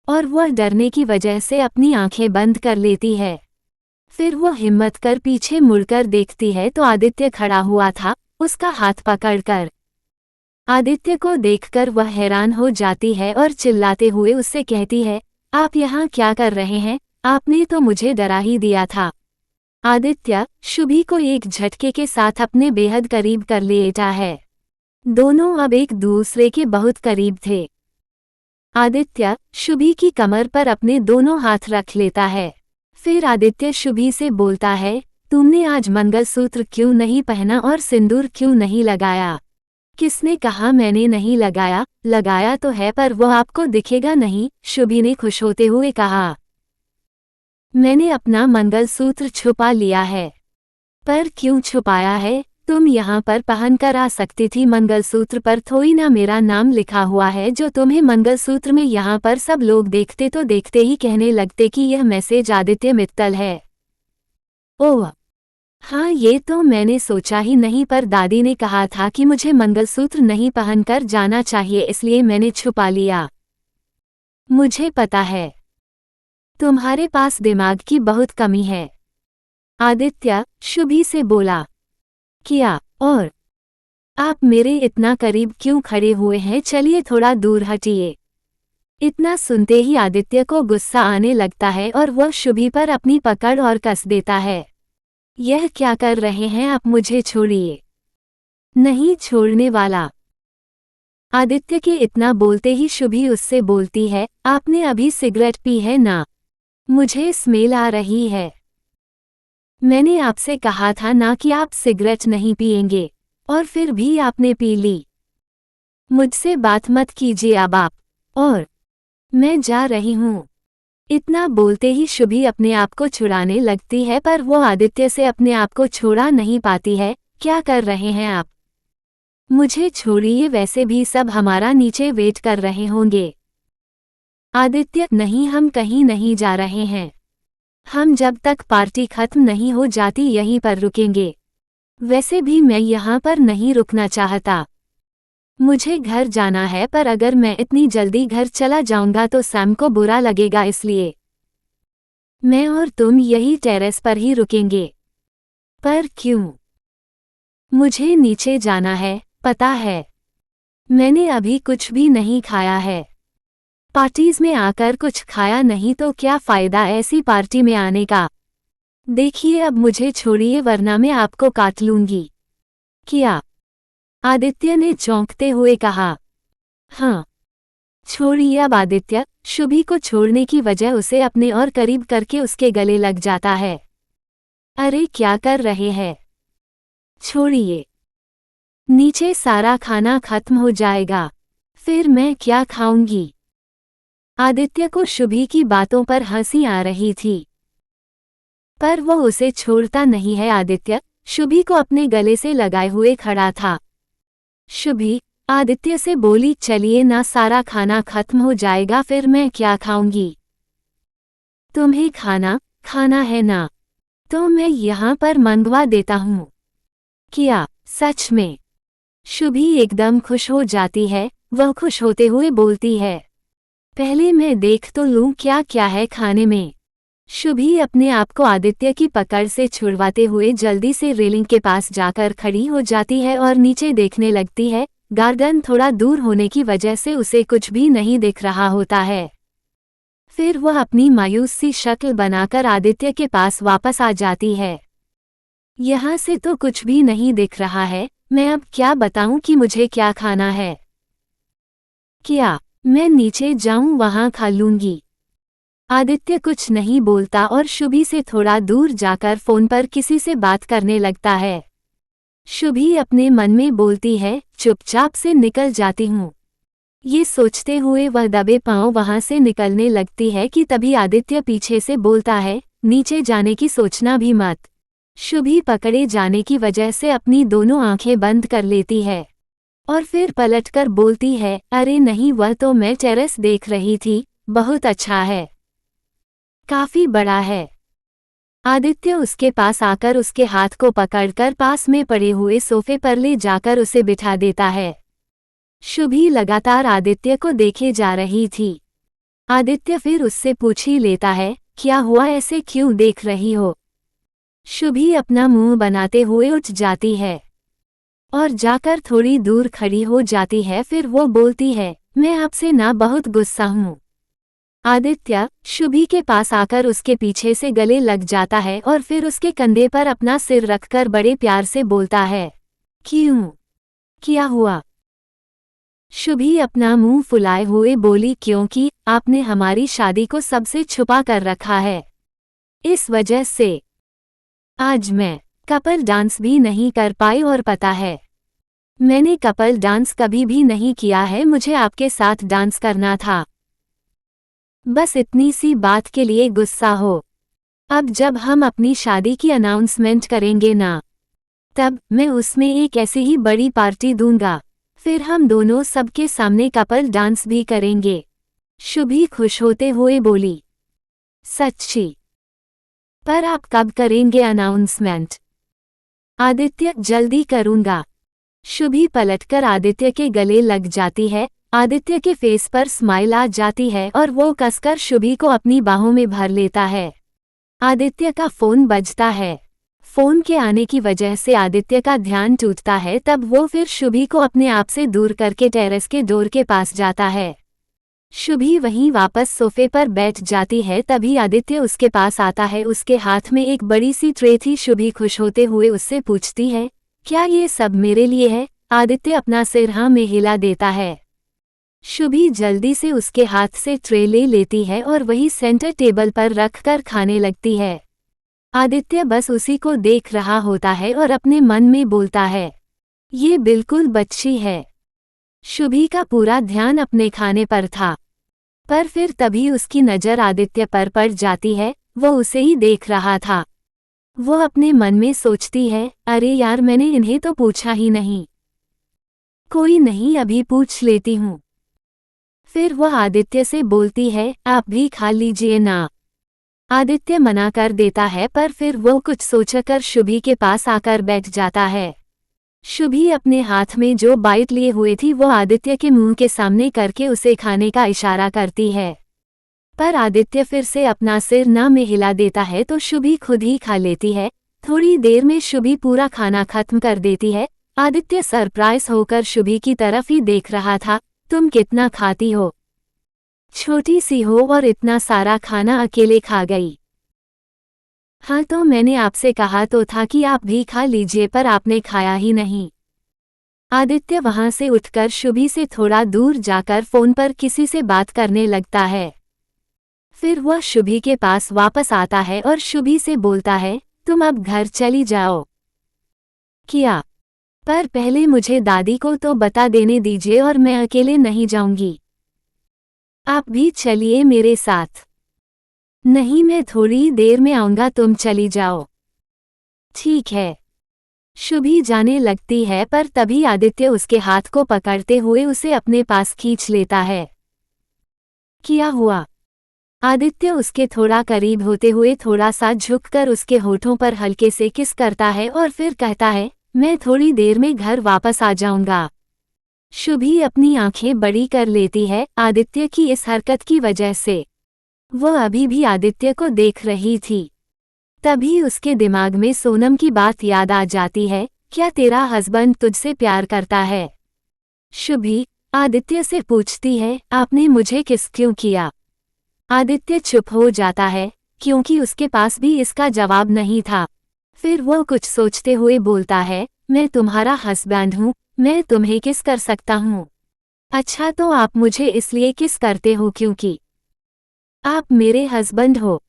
और वह डरने की वजह से अपनी आंखें बंद कर लेती है। फिर वह हिम्मत कर पीछे मुड़कर देखती है तो आदित्य खड़ा हुआ था, उसका हाथ पकड़कर। आदित्य को देखकर वह हैरान हो जाती है और चिल्लाते हुए उससे कहती है, आप यहाँ क्या कर रहे हैं? आपने तो मुझे डरा ही दिया था। आदित्य शुभी को एक झटके के साथ अपने बेहद करीब कर लेता है। दोनों अब एक दूसरे के बहुत करीब थे। आदित्य शुभी की कमर पर अपने दोनों हाथ रख लेता है। फिर आदित्य शुभी से बोलता है, तुमने आज मंगलसूत्र क्यों नहीं पहना और सिंदूर क्यों नहीं लगाया? किसने कहा मैंने नहीं लगाया? लगाया तो है पर वो आपको दिखेगा नहीं। शुभी ने खुश होते हुए कहा। मैंने अपना मंगलसूत्र छुपा लिया है। पर क्यों छुपाया है? तुम यहाँ पर पहनकर आ सकती थी। मंगलसूत्र पर थोड़ी ना मेरा नाम लिखा हुआ है जो तुम्हें मंगलसूत्र में यहाँ पर सब लोग देखते तो देखते ही कहने लगते कि यह मैसेज आदित्य मित्तल है। ओह, हाँ, ये तो मैंने सोचा ही नहीं, पर दादी ने कहा था कि मुझे मंगलसूत्र नहीं पहनकर जाना चाहिए, इसलिए मैंने छुपा लिया। मुझे पता है तुम्हारे पास दिमाग की बहुत कमी है, आदित्य शुभी से बोला। क्या? और आप मेरे इतना करीब क्यों खड़े हुए हैं? चलिए थोड़ा दूर हटिए। इतना सुनते ही आदित्य को गुस्सा आने लगता है और वह शुभी पर अपनी पकड़ और कस देता है। यह क्या कर रहे हैं आप? मुझे छोड़िए। नहीं छोड़ने वाला। आदित्य के इतना बोलते ही शुभी उससे बोलती है, आपने अभी सिगरेट पी है ना? मुझे स्मेल आ रही है। मैंने आपसे कहा था ना कि आप सिगरेट नहीं पिएंगे, और फिर भी आपने पी ली। मुझसे बात मत कीजिए अब आप, और मैं जा रही हूँ। इतना बोलते ही शुभी अपने आप को छुड़ाने लगती है, पर वो आदित्य से अपने आप को छुड़ा नहीं पाती है। क्या कर रहे हैं आप? मुझे छोड़िए, वैसे भी सब हमारा नीचे वेट कर रहे होंगे। आदित्य, नहीं, हम कहीं नहीं जा रहे हैं। हम जब तक पार्टी खत्म नहीं हो जाती यहीं पर रुकेंगे। वैसे भी मैं यहाँ पर नहीं रुकना चाहता। मुझे घर जाना है, पर अगर मैं इतनी जल्दी घर चला जाऊंगा तो सैम को बुरा लगेगा, इसलिए मैं और तुम यही टेरेस पर ही रुकेंगे। पर क्यों? मुझे नीचे जाना है, पता है। मैंने अभी कुछ भी नहीं खाया है। पार्टीज में आकर कुछ खाया नहीं तो क्या फायदा ऐसी पार्टी में आने का? देखिए अब मुझे छोड़िए, वरना मैं आपको काट लूंगी। क्या? आदित्य ने चौंकते हुए कहा। हाँ, छोड़िए अब। आदित्य शुभी को छोड़ने की वजह उसे अपने और करीब करके उसके गले लग जाता है। अरे क्या कर रहे हैं? छोड़िए। नीचे सारा खाना खत्म हो जाएगा, फिर मैं क्या खाऊंगी? आदित्य को शुभी की बातों पर हंसी आ रही थी, पर वो उसे छोड़ता नहीं है। आदित्य शुभी को अपने गले से लगाए हुए खड़ा था। शुभी आदित्य से बोली, चलिए ना, सारा खाना खत्म हो जाएगा, फिर मैं क्या खाऊंगी? तुम्हें खाना है ना? तो मैं यहाँ पर मंगवा देता हूँ। क्या? सच में? शुभी एकदम खुश हो जाती है। वह खुश होते हुए बोलती है, पहले मैं देख तो लूं क्या क्या है खाने में। शुभी अपने आप को आदित्य की पकड़ से छुड़वाते हुए जल्दी से रेलिंग के पास जाकर खड़ी हो जाती है और नीचे देखने लगती है। गार्डन थोड़ा दूर होने की वजह से उसे कुछ भी नहीं दिख रहा होता है। फिर वह अपनी मायूस सी शक्ल बनाकर आदित्य के पास वापस आ जाती है। यहाँ से तो कुछ भी नहीं दिख रहा है, मैं अब क्या बताऊं कि मुझे क्या खाना है? क्या मैं नीचे जाऊं, वहां खा लूंगी? आदित्य कुछ नहीं बोलता और शुभी से थोड़ा दूर जाकर फोन पर किसी से बात करने लगता है। शुभी अपने मन में बोलती है, चुपचाप से निकल जाती हूँ। ये सोचते हुए वह दबे पांव वहां से निकलने लगती है कि तभी आदित्य पीछे से बोलता है, नीचे जाने की सोचना भी मत। शुभी पकड़े जाने की वजह से अपनी दोनों आंखें बंद कर लेती है और फिर पलटकर बोलती है, अरे नहीं, वह तो मैं टेरेस देख रही थी, बहुत अच्छा है, काफी बड़ा है। आदित्य उसके पास आकर उसके हाथ को पकड़कर पास में पड़े हुए सोफे पर ले जाकर उसे बिठा देता है। शुभी लगातार आदित्य को देखे जा रही थी। आदित्य फिर उससे पूछ ही लेता है, क्या हुआ, ऐसे क्यों देख रही हो? शुभी अपना मुंह बनाते हुए उठ जाती है और जाकर थोड़ी दूर खड़ी हो जाती है। फिर वो बोलती है, मैं आपसे ना बहुत गुस्सा हूँ। आदित्य शुभी के पास आकर उसके पीछे से गले लग जाता है और फिर उसके कंधे पर अपना सिर रखकर बड़े प्यार से बोलता है, क्यों? क्या हुआ? शुभी अपना मुंह फुलाए हुए बोली, क्योंकि आपने हमारी शादी को सबसे छुपा कर रखा है। इस वजह से आज मैं कपल डांस भी नहीं कर पाई, और पता है, मैंने कपल डांस कभी भी नहीं किया है। मुझे आपके साथ डांस करना था। बस इतनी सी बात के लिए गुस्सा हो? अब जब हम अपनी शादी की अनाउंसमेंट करेंगे ना, तब मैं उसमें एक ऐसी ही बड़ी पार्टी दूंगा। फिर हम दोनों सबके सामने कपल डांस भी करेंगे। शुभी खुश होते हुए बोली, सच्ची? पर आप कब करेंगे अनाउंसमेंट? आदित्य, जल्दी करूंगा। शुभी पलटकर आदित्य के गले लग जाती है। आदित्य के फेस पर स्माइल आ जाती है और वो कसकर शुभी को अपनी बाहों में भर लेता है। आदित्य का फोन बजता है। फोन के आने की वजह से आदित्य का ध्यान टूटता है। तब वो फिर शुभी को अपने आप से दूर करके टेरेस के डोर के पास जाता है। शुभी वहीं वापस सोफे पर बैठ जाती है। तभी आदित्य उसके पास आता है। उसके हाथ में एक बड़ी सी ट्रे थी। शुभी खुश होते हुए उससे पूछती है, क्या ये सब मेरे लिए है? आदित्य अपना सिर हाँ में हिला देता है। शुभी जल्दी से उसके हाथ से ट्रे ले लेती है और वही सेंटर टेबल पर रखकर खाने लगती है। आदित्य बस उसी को देख रहा होता है और अपने मन में बोलता है, ये बिल्कुल बच्ची है। शुभी का पूरा ध्यान अपने खाने पर था, पर फिर तभी उसकी नज़र आदित्य पर पड़ जाती है। वो उसे ही देख रहा था। वो अपने मन में सोचती है, अरे यार, मैंने इन्हें तो पूछा ही नहीं। कोई नहीं, अभी पूछ लेती हूँ। फिर वह आदित्य से बोलती है, आप भी खा लीजिए ना। आदित्य मना कर देता है, पर फिर वो कुछ सोचकर शुभी के पास आकर बैठ जाता है। शुभी अपने हाथ में जो बाइट लिए हुए थी वो आदित्य के मुंह के सामने करके उसे खाने का इशारा करती है, पर आदित्य फिर से अपना सिर ना में हिला देता है तो शुभी खुद ही खा लेती है। थोड़ी देर में शुभी पूरा खाना खत्म कर देती है। आदित्य सरप्राइज होकर शुभी की तरफ ही देख रहा था। तुम कितना खाती हो? छोटी सी हो और इतना सारा खाना अकेले खा गई। हाँ, तो मैंने आपसे कहा तो था कि आप भी खा लीजिए, पर आपने खाया ही नहीं। आदित्य वहां से उठकर शुभी से थोड़ा दूर जाकर फोन पर किसी से बात करने लगता है। फिर वह शुभी के पास वापस आता है और शुभी से बोलता है, तुम अब घर चली जाओ। क्या? पर पहले मुझे दादी को तो बता देने दीजिए और मैं अकेले नहीं जाऊंगी। आप भी चलिए मेरे साथ। नहीं, मैं थोड़ी देर में आऊंगा, तुम चली जाओ। ठीक है। शुभी जाने लगती है, पर तभी आदित्य उसके हाथ को पकड़ते हुए उसे अपने पास खींच लेता है। क्या हुआ? आदित्य उसके थोड़ा करीब होते हुए थोड़ा सा झुककर उसके होठों पर हल्के से किस करता है और फिर कहता है, मैं थोड़ी देर में घर वापस आ जाऊंगा। शुभी अपनी आंखें बड़ी कर लेती है आदित्य की इस हरकत की वजह से। वह अभी भी आदित्य को देख रही थी। तभी उसके दिमाग में सोनम की बात याद आ जाती है, क्या तेरा हस्बैंड तुझसे प्यार करता है? शुभी आदित्य से पूछती है, आपने मुझे किस क्यों किया? आदित्य चुप हो जाता है, क्योंकि उसके पास भी इसका जवाब नहीं था। फिर वो कुछ सोचते हुए बोलता है, मैं तुम्हारा हस्बैंड हूँ, मैं तुम्हें किस कर सकता हूँ। अच्छा, तो आप मुझे इसलिए किस करते हो क्योंकि आप मेरे हस्बैंड हो।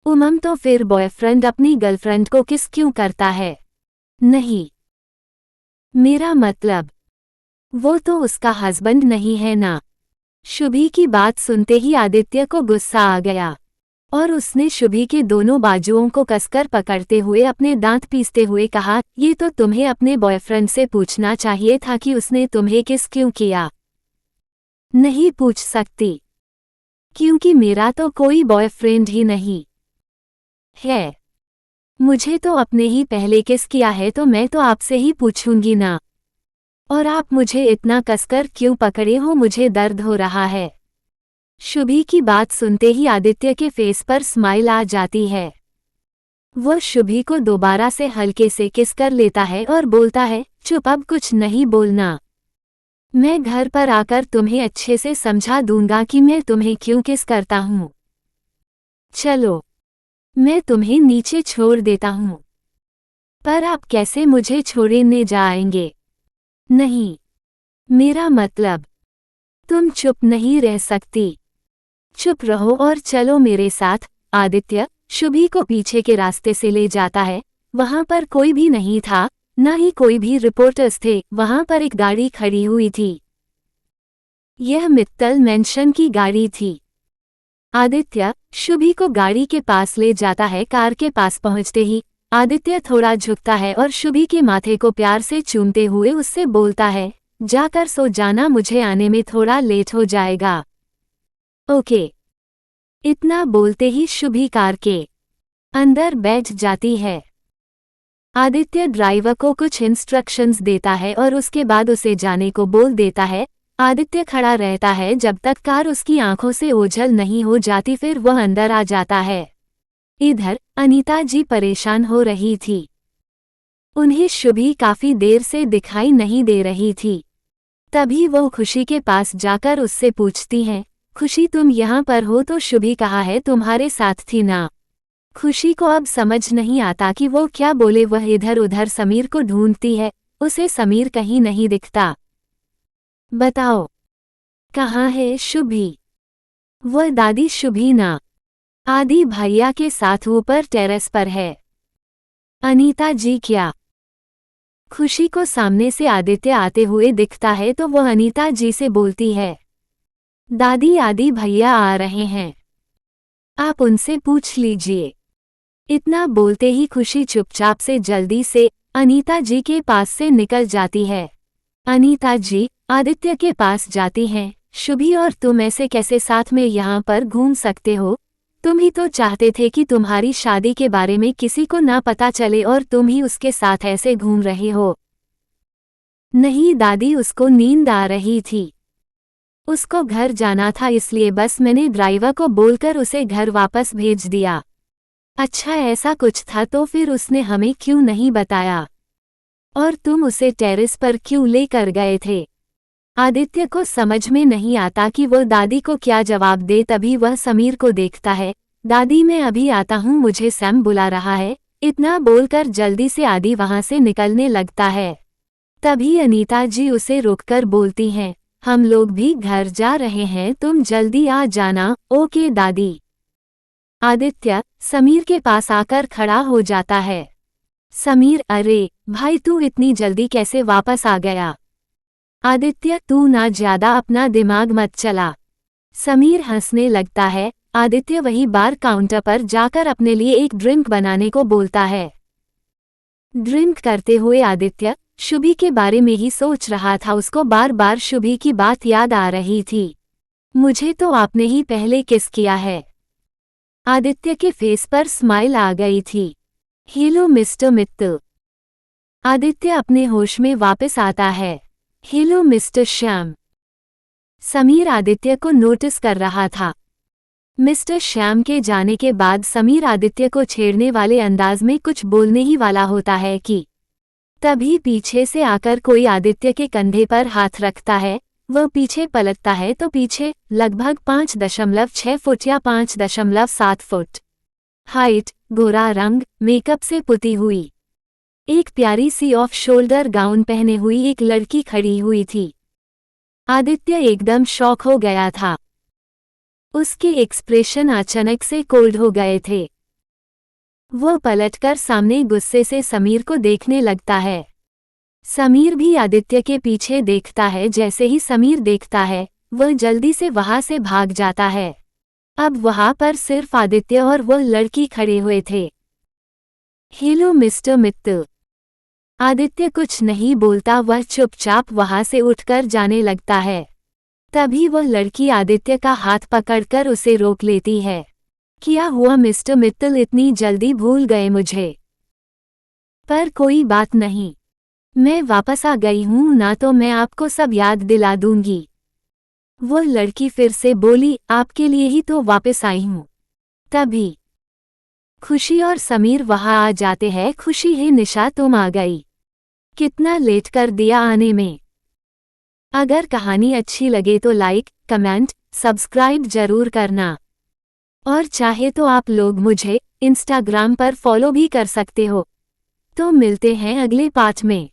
तो फिर बॉयफ्रेंड अपनी गर्लफ्रेंड को किस क्यों करता है? नहीं, मेरा मतलब वो तो उसका हस्बैंड नहीं है ना। शुभी की बात सुनते ही आदित्य को गुस्सा आ गया और उसने शुभी के दोनों बाजुओं को कसकर पकड़ते हुए अपने दांत पीसते हुए कहा, ये तो तुम्हें अपने बॉयफ्रेंड से पूछना चाहिए था कि उसने तुम्हें किस क्यों किया। नहीं पूछ सकती, क्योंकि मेरा तो कोई बॉयफ्रेंड ही नहीं है। मुझे तो अपने ही पहले किस किया है, तो मैं तो आपसे ही पूछूंगी ना। और आप मुझे इतना कसकर क्यों पकड़े हो? मुझे दर्द हो रहा है। शुभी की बात सुनते ही आदित्य के फेस पर स्माइल आ जाती है। वह शुभी को दोबारा से हल्के से किस कर लेता है और बोलता है, चुप, अब कुछ नहीं बोलना। मैं घर पर आकर तुम्हें अच्छे से समझा दूंगा कि मैं तुम्हें क्यों किस करता हूँ। चलो, मैं तुम्हें नीचे छोड़ देता हूँ। पर आप कैसे मुझे छोड़ने जाएंगे? नहीं, मेरा मतलब तुम चुप नहीं रह सकती। चुप रहो और चलो मेरे साथ। आदित्य शुभी को पीछे के रास्ते से ले जाता है। वहां पर कोई भी नहीं था, न ही कोई भी रिपोर्टर्स थे। वहां पर एक गाड़ी खड़ी हुई थी। यह मित्तल मेंशन की गाड़ी थी। आदित्य शुभी को गाड़ी के पास ले जाता है। कार के पास पहुंचते ही आदित्य थोड़ा झुकता है और शुभी के माथे को प्यार से चूमते हुए उससे बोलता है, जाकर सो जाना, मुझे आने में थोड़ा लेट हो जाएगा। ओके। इतना बोलते ही शुभी कार के अंदर बैठ जाती है। आदित्य ड्राइवर को कुछ इंस्ट्रक्शंस देता है और उसके बाद उसे जाने को बोल देता है। आदित्य खड़ा रहता है जब तक कार उसकी आंखों से ओझल नहीं हो जाती, फिर वह अंदर आ जाता है। इधर अनीता जी परेशान हो रही थी। उन्हें शुभी काफी देर से दिखाई नहीं दे रही थी। तभी वो खुशी के पास जाकर उससे पूछती हैं, खुशी तुम यहाँ पर हो तो शुभी कहाँ है, तुम्हारे साथ थी ना। खुशी को अब समझ नहीं आता कि वो क्या बोले। वह इधर उधर समीर को ढूंढती है, उसे समीर कहीं नहीं दिखता। बताओ कहाँ है शुभी? वह दादी शुभी ना आदि भैया के साथ ऊपर टेरेस पर है। अनीता जी क्या? खुशी को सामने से आदित्य आते हुए दिखता है तो वह अनीता जी से बोलती है, दादी आदि भैया आ रहे हैं, आप उनसे पूछ लीजिए। इतना बोलते ही खुशी चुपचाप से जल्दी से अनीता जी के पास से निकल जाती है। अनीता जी आदित्य के पास जाती हैं, शुभी और तुम ऐसे कैसे साथ में यहाँ पर घूम सकते हो? तुम ही तो चाहते थे कि तुम्हारी शादी के बारे में किसी को ना पता चले और तुम ही उसके साथ ऐसे घूम रहे हो। नहीं दादी, उसको नींद आ रही थी, उसको घर जाना था, इसलिए बस मैंने ड्राइवर को बोलकर उसे घर वापस भेज दिया। अच्छा ऐसा कुछ था तो फिर उसने हमें क्यों नहीं बताया? और तुम उसे टेरेस पर क्यों लेकर गए थे? आदित्य को समझ में नहीं आता कि वो दादी को क्या जवाब दे। तभी वह समीर को देखता है, दादी मैं अभी आता हूँ, मुझे सैम बुला रहा है। इतना बोलकर जल्दी से आदि वहां से निकलने लगता है। तभी अनीता जी उसे रोककर बोलती हैं, हम लोग भी घर जा रहे हैं, तुम जल्दी आ जाना। ओके दादी। आदित्य समीर के पास आकर खड़ा हो जाता है। समीर, अरे भाई तू इतनी जल्दी कैसे वापस आ गया? आदित्य तू ना ज्यादा अपना दिमाग मत चला। समीर हंसने लगता है। आदित्य वही बार काउंटर पर जाकर अपने लिए एक ड्रिंक बनाने को बोलता है। ड्रिंक करते हुए आदित्य शुभी के बारे में ही सोच रहा था। उसको बार बार शुभी की बात याद आ रही थी। मुझे तो आपने ही पहले किस किया है। आदित्य के फेस पर स्माइल आ गई थी। Hello mister Mittal. आदित्य अपने होश में वापस आता है। Hello mister Shyam. समीर आदित्य को नोटिस कर रहा था। मिस्टर श्याम के जाने के बाद समीर आदित्य को छेड़ने वाले अंदाज में कुछ बोलने ही वाला होता है कि तभी पीछे से आकर कोई आदित्य के कंधे पर हाथ रखता है। वह पीछे पलटता है तो पीछे लगभग 5.6 फुट या 5.7 फुट हाइट, गोरा रंग, मेकअप से पुती हुई, एक प्यारी सी ऑफ शोल्डर गाउन पहने हुई एक लड़की खड़ी हुई थी। आदित्य एकदम शॉक हो गया था। उसके एक्सप्रेशन अचानक से कोल्ड हो गए थे। वह पलटकर सामने गुस्से से समीर को देखने लगता है। समीर भी आदित्य के पीछे देखता है। जैसे ही समीर देखता है वह जल्दी से वहां से भाग जाता है। अब वहां पर सिर्फ आदित्य और वह लड़की खड़े हुए थे। Hello mister Mittal. आदित्य कुछ नहीं बोलता, वह चुपचाप वहां से उठकर जाने लगता है। तभी वह लड़की आदित्य का हाथ पकड़कर उसे रोक लेती है। क्या हुआ मिस्टर मित्तल, इतनी जल्दी भूल गए मुझे? पर कोई बात नहीं, मैं वापस आ गई हूं ना, तो मैं आपको सब याद दिला दूंगी। वह लड़की फिर से बोली, आपके लिए ही तो वापस आई हूं। तभी खुशी और समीर वहां आ जाते हैं। खुशी, हे निशा तुम आ गई, कितना लेट कर दिया आने में। अगर कहानी अच्छी लगे तो लाइक, कमेंट, सब्सक्राइब जरूर करना। और चाहे तो आप लोग मुझे इंस्टाग्राम पर फॉलो भी कर सकते हो। तो मिलते हैं अगले पार्ट में।